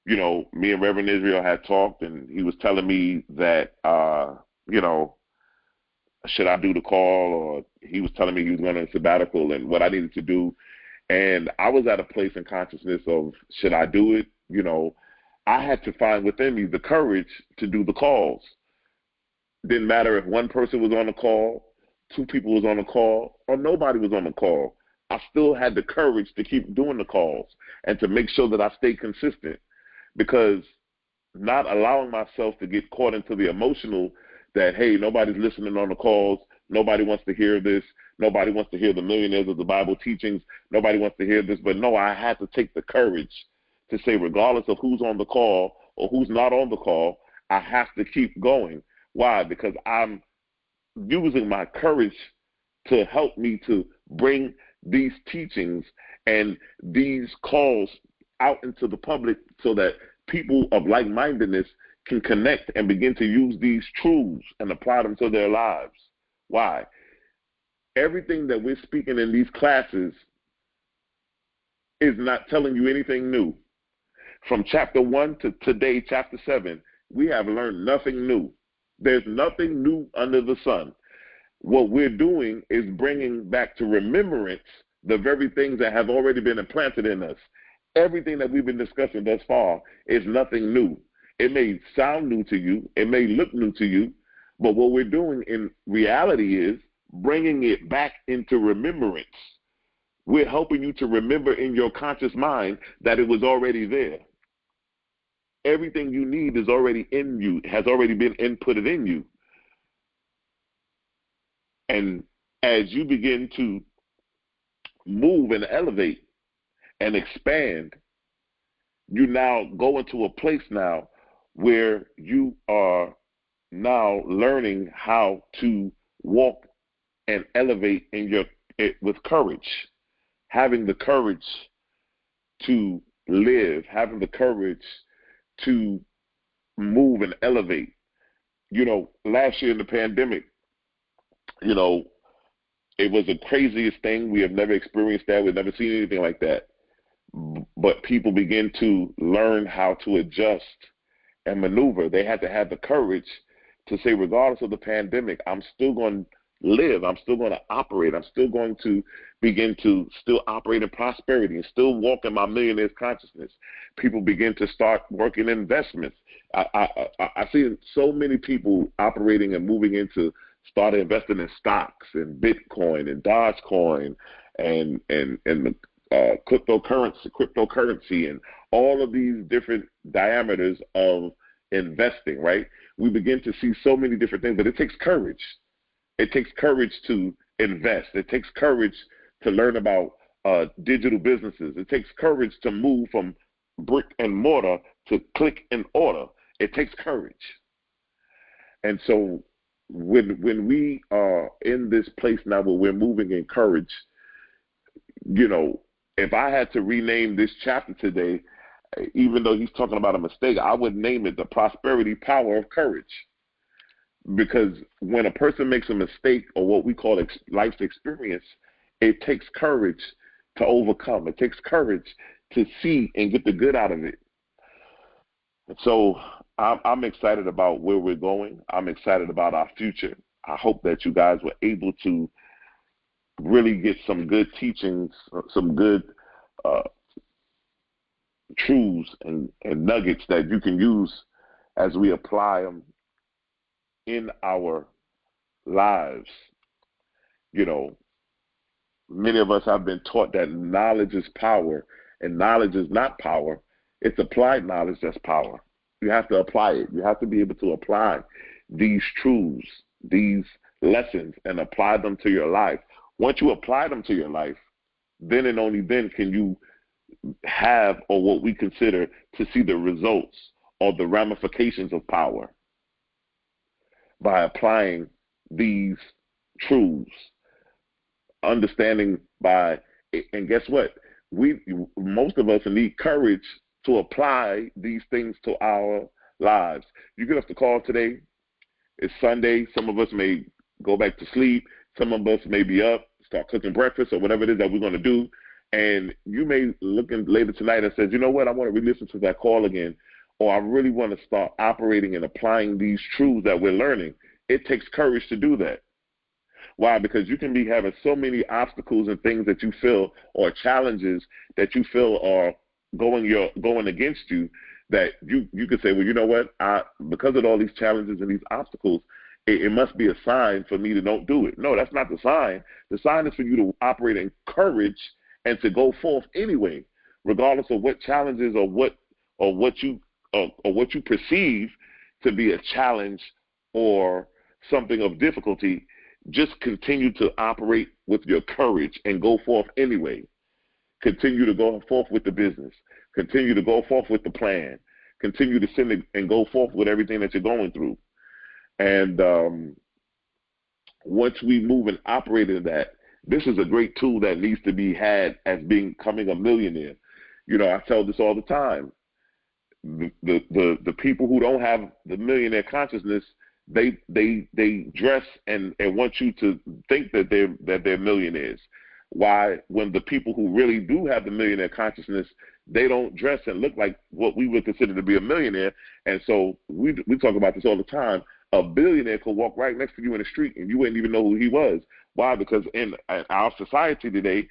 You know, me and Reverend Israel had talked, and he was telling me that, you know, should I do the call, or he was telling me he was going on a sabbatical and what I needed to do. And I was at a place in consciousness of, should I do it? You know, I had to find within me the courage to do the calls. Didn't matter if one person was on the call, 2 people was on the call, or nobody was on the call. I still had the courage to keep doing the calls and to make sure that I stayed consistent, because not allowing myself to get caught into the emotional that, hey, nobody's listening on the calls, nobody wants to hear this, Nobody wants to hear the Millionaires of the Bible teachings. Nobody wants to hear this. But no, I had to take the courage to say, regardless of who's on the call or who's not on the call, I have to keep going. Why? Because I'm using my courage to help me to bring these teachings and these calls out into the public so that people of like-mindedness can connect and begin to use these truths and apply them to their lives. Why? Everything that we're speaking in these classes is not telling you anything new. From chapter 1 to today, chapter 7, we have learned nothing new. There's nothing new under the sun. What we're doing is bringing back to remembrance the very things that have already been implanted in us. Everything that we've been discussing thus far is nothing new. It may sound new to you. It may look new to you. But what we're doing in reality is bringing it back into remembrance. We're helping you to remember in your conscious mind that it was already there. Everything you need is already in you, has already been inputted in you. And as you begin to move and elevate and expand, you now go into a place now where you are now learning how to walk and elevate in with courage, having the courage to live, having the courage to move and elevate. You know, last year in the pandemic, you know, it was the craziest thing. We have never experienced that. We've never seen anything like that. But people begin to learn how to adjust and maneuver. They had to have the courage to say, regardless of the pandemic, I'm still going to live. I'm still going to operate. I'm still going to begin to still operate in prosperity and still walk in my millionaire's consciousness. People begin to start working in investments. I see so many people operating and moving into started investing in stocks and Bitcoin and Dogecoin and cryptocurrency and all of these different diameters of investing, right? We begin to see so many different things, but it takes courage. It takes courage to invest. It takes courage to learn about digital businesses. It takes courage to move from brick and mortar to click and order. It takes courage. And so when we are in this place now where we're moving in courage, you know, if I had to rename this chapter today, even though he's talking about a mistake, I would name it the prosperity power of courage. Because when a person makes a mistake or what we call life's experience, it takes courage to overcome. It takes courage to see and get the good out of it. So I'm excited about where we're going. I'm excited about our future. I hope that you guys were able to really get some good teachings, some good truths and nuggets that you can use as we apply them in our lives. You know, many of us have been taught that knowledge is power, and knowledge is not power. It's applied knowledge that's power. You have to apply it. You have to be able to apply these truths, these lessons, and apply them to your life. Once you apply them to your life, then and only then can you have, or what we consider to see the results or the ramifications of power by applying these truths, understanding by, and guess what? Most of us need courage to apply these things to our lives. You get off the call today, it's Sunday. Some of us may go back to sleep. Some of us may be up, start cooking breakfast or whatever it is that we're going to do. And you may look in later tonight and say, you know what, I want to re-listen to that call again, or I really want to start operating and applying these truths that we're learning. It takes courage to do that. Why? Because you can be having so many obstacles and things that you feel, or challenges that you feel are going against you, that you could say, well, you know what, because of all these challenges and these obstacles, it must be a sign for me to don't do it. No, that's not the sign. The sign is for you to operate in courage and to go forth anyway, regardless of what challenges or what you perceive to be a challenge or something of difficulty. just continue to operate with your courage and go forth anyway. Continue to go forth with the business. Continue to go forth with the plan. Continue to send it and go forth with everything that you're going through. And once we move and operate in that, this is a great tool that needs to be had as becoming a millionaire. You know, I tell this all the time. The people who don't have the millionaire consciousness, they dress and want you to think that they're millionaires. Why, when the people who really do have the millionaire consciousness, they don't dress and look like what we would consider to be a millionaire. And so we talk about this all the time. A billionaire could walk right next to you in the street and you wouldn't even know who he was. Why? Because in our society today,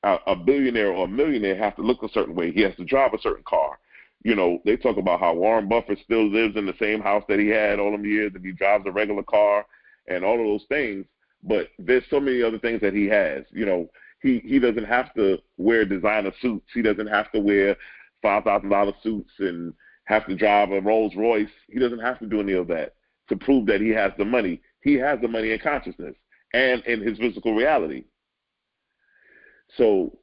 a billionaire or a millionaire has to look a certain way. He has to drive a certain car. You know, they talk about how Warren Buffett still lives in the same house that he had all them years, and he drives a regular car and all of those things. But there's so many other things that he has. You know, he doesn't have to wear designer suits. He doesn't have to wear $5,000 suits and have to drive a Rolls Royce. He doesn't have to do any of that to prove that he has the money. He has the money in consciousness and in his physical reality. So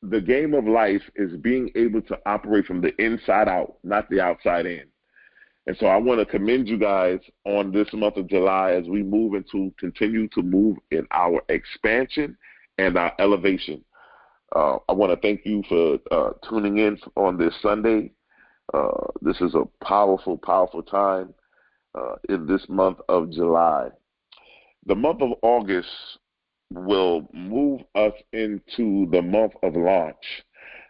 the game of life is being able to operate from the inside out, not the outside in. And so I want to commend you guys on this month of July as we continue to move in our expansion and our elevation. I want to thank you for tuning in on this Sunday. This is a powerful, powerful time in this month of July. The month of August will move us into the month of launch.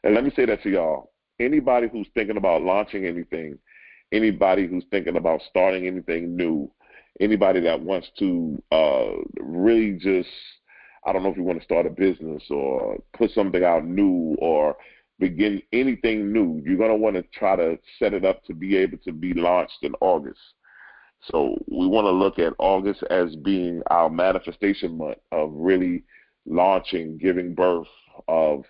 And let me say that to y'all. Anybody who's thinking about launching anything, anybody who's thinking about starting anything new, anybody that wants to really just, I don't know if you want to start a business or put something out new or begin anything new, you're going to want to try to set it up to be able to be launched in August. So we want to look at August as being our manifestation month of really launching, giving birth, of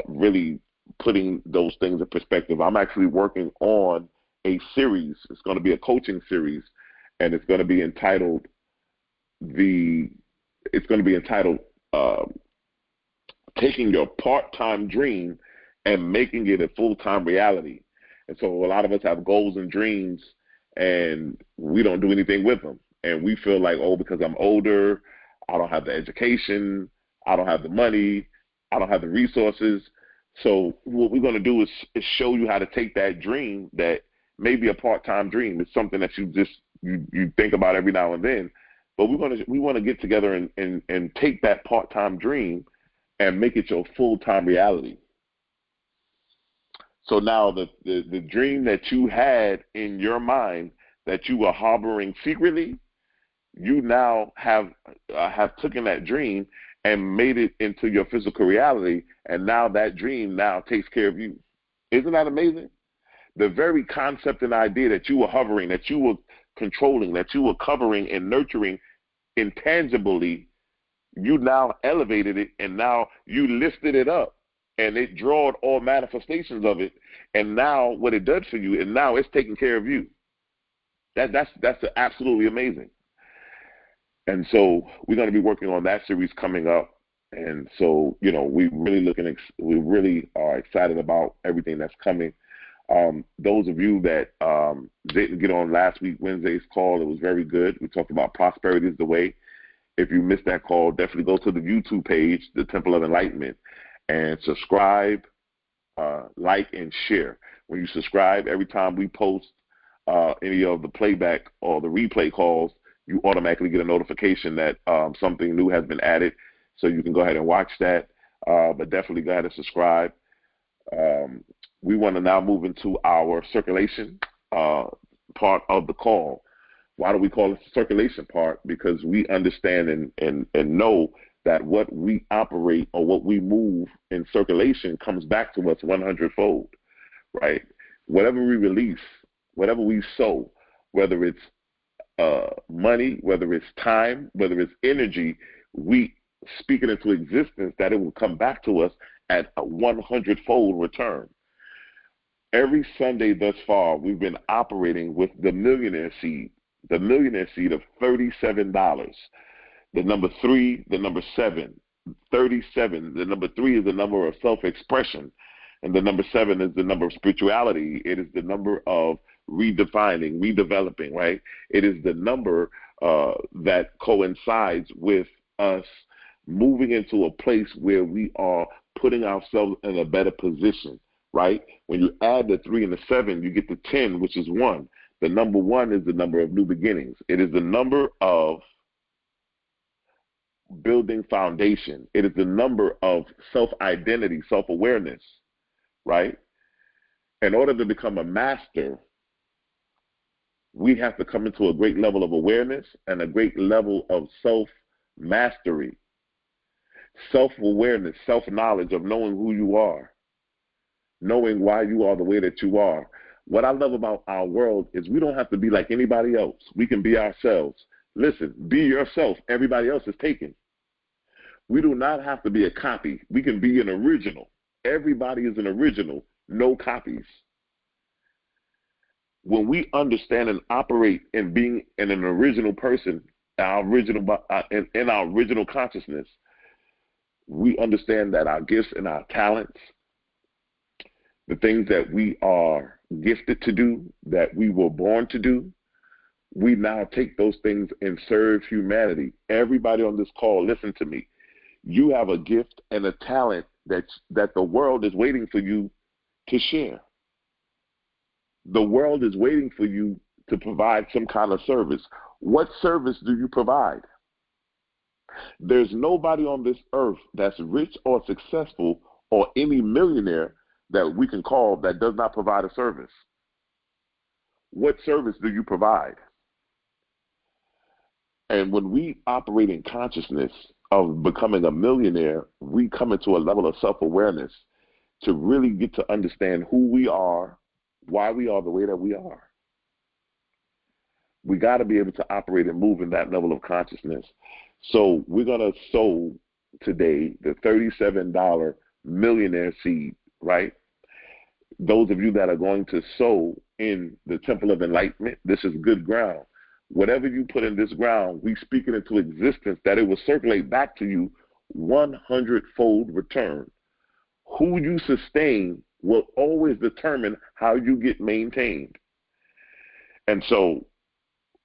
really putting those things in perspective. I'm actually working on a series. It's going to be a coaching series, and it's going to be entitled Taking Your Part-Time Dream and Making It a Full-Time Reality. And so a lot of us have goals and dreams, and we don't do anything with them. And we feel like, oh, because I'm older, I don't have the education, I don't have the money, I don't have the resources. So what we're going to do is show you how to take that dream that may be a part-time dream. It's something that you think about every now and then. But we want to get together and take that part-time dream and make it your full-time reality. So now the dream that you had in your mind that you were harboring secretly, you now have taken that dream and made it into your physical reality, and now that dream now takes care of you. Isn't that amazing? The very concept and idea that you were hovering, that you were controlling, that you were covering and nurturing intangibly, you now elevated it, and now you lifted it up. And it drawed all manifestations of it, and now what it does for you, and now it's taking care of you. That's absolutely amazing. And so we're going to be working on that series coming up, and so we really are excited about everything that's coming. Those of you that didn't get on last week Wednesday's call, it was very good. We talked about prosperity is the way. If you missed that call, definitely go to the YouTube page, the Temple of Enlightenment, and subscribe, like, and share. When you subscribe, every time we post any of the playback or the replay calls, you automatically get a notification that something new has been added. So you can go ahead and watch that, but definitely go ahead and subscribe. We want to now move into our circulation part of the call. Why do we call it the circulation part? Because we understand and know that what we operate or what we move in circulation comes back to us 100-fold, right? Whatever we release, whatever we sow, whether it's money, whether it's time, whether it's energy, we speak it into existence that it will come back to us at a 100-fold return. Every Sunday thus far, we've been operating with the millionaire seed. the millionaire seed of $37. The number 3, the number 7, 37. The number 3 is the number of self-expression, and the number 7 is the number of spirituality. It is the number of redefining, redeveloping, right? It is the number that coincides with us moving into a place where we are putting ourselves in a better position, right? When you add the 3 and the 7, you get the 10, which is 1. The number 1 is the number of new beginnings. It is the number of building foundation. It is the number of self-identity, self-awareness, right? In order to become a master, we have to come into a great level of awareness and a great level of self-mastery, self-awareness, self-knowledge of knowing who you are, knowing why you are the way that you are. What I love about our world is we don't have to be like anybody else. We can be ourselves. Listen, be yourself. Everybody else is taken. We do not have to be a copy. We can be an original. Everybody is an original, no copies. When we understand and operate in being an original person, in our original consciousness, we understand that our gifts and our talents, the things that we are gifted to do, that we were born to do, we now take those things and serve humanity. Everybody on this call, listen to me. You have a gift and a talent that the world is waiting for you to share. The world is waiting for you to provide some kind of service. What service do you provide? There's nobody on this earth that's rich or successful or any millionaire that we can call that does not provide a service. What service do you provide? And when we operate in consciousness of becoming a millionaire, we come into a level of self-awareness to really get to understand who we are, why we are the way that we are. We got to be able to operate and move in that level of consciousness. So we're going to sow today the $37 millionaire seed, right? Those of you that are going to sow in the Temple of Enlightenment, this is good ground. Whatever you put in this ground, we speak it into existence that it will circulate back to you 100-fold return. Who you sustain will always determine how you get maintained. And so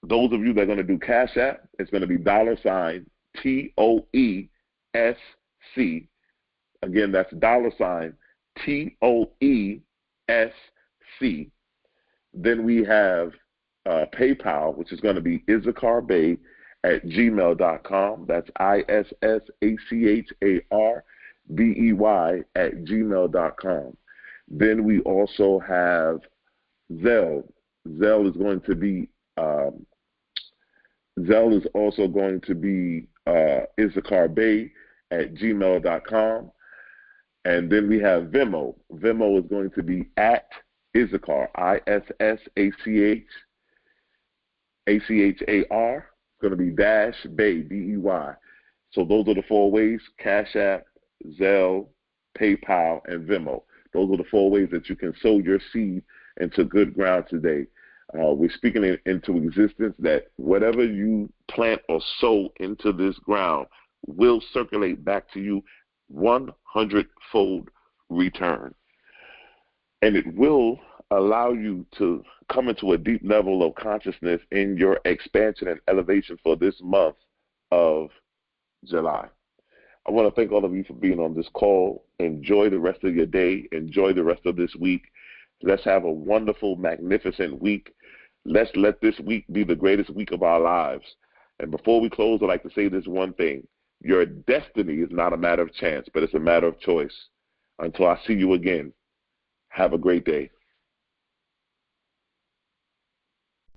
those of you that are going to do Cash App, it's going to be $TOESC. Again, that's $TOESC. Then we have PayPal, which is going to be Issachar Bey at gmail.com. That's ISSACHARBEY at gmail.com. Then we also have Zelle. Zelle is also going to be Issachar Bey at gmail.com. And then we have Venmo. Venmo is going to be at Issachar, ISSACHAR. It's going to be -Bey, BEY. So those are the 4 ways: Cash App, Zelle, PayPal, and Venmo. Those are the 4 ways that you can sow your seed into good ground today. We're speaking into existence that whatever you plant or sow into this ground will circulate back to you 100-fold return. And it will allow you to come into a deep level of consciousness in your expansion and elevation for this month of July. I want to thank all of you for being on this call. Enjoy the rest of your day. Enjoy the rest of this week. Let's have a wonderful, magnificent week. Let's let this week be the greatest week of our lives. And before we close, I'd like to say this one thing. Your destiny is not a matter of chance, but it's a matter of choice. Until I see you again, have a great day.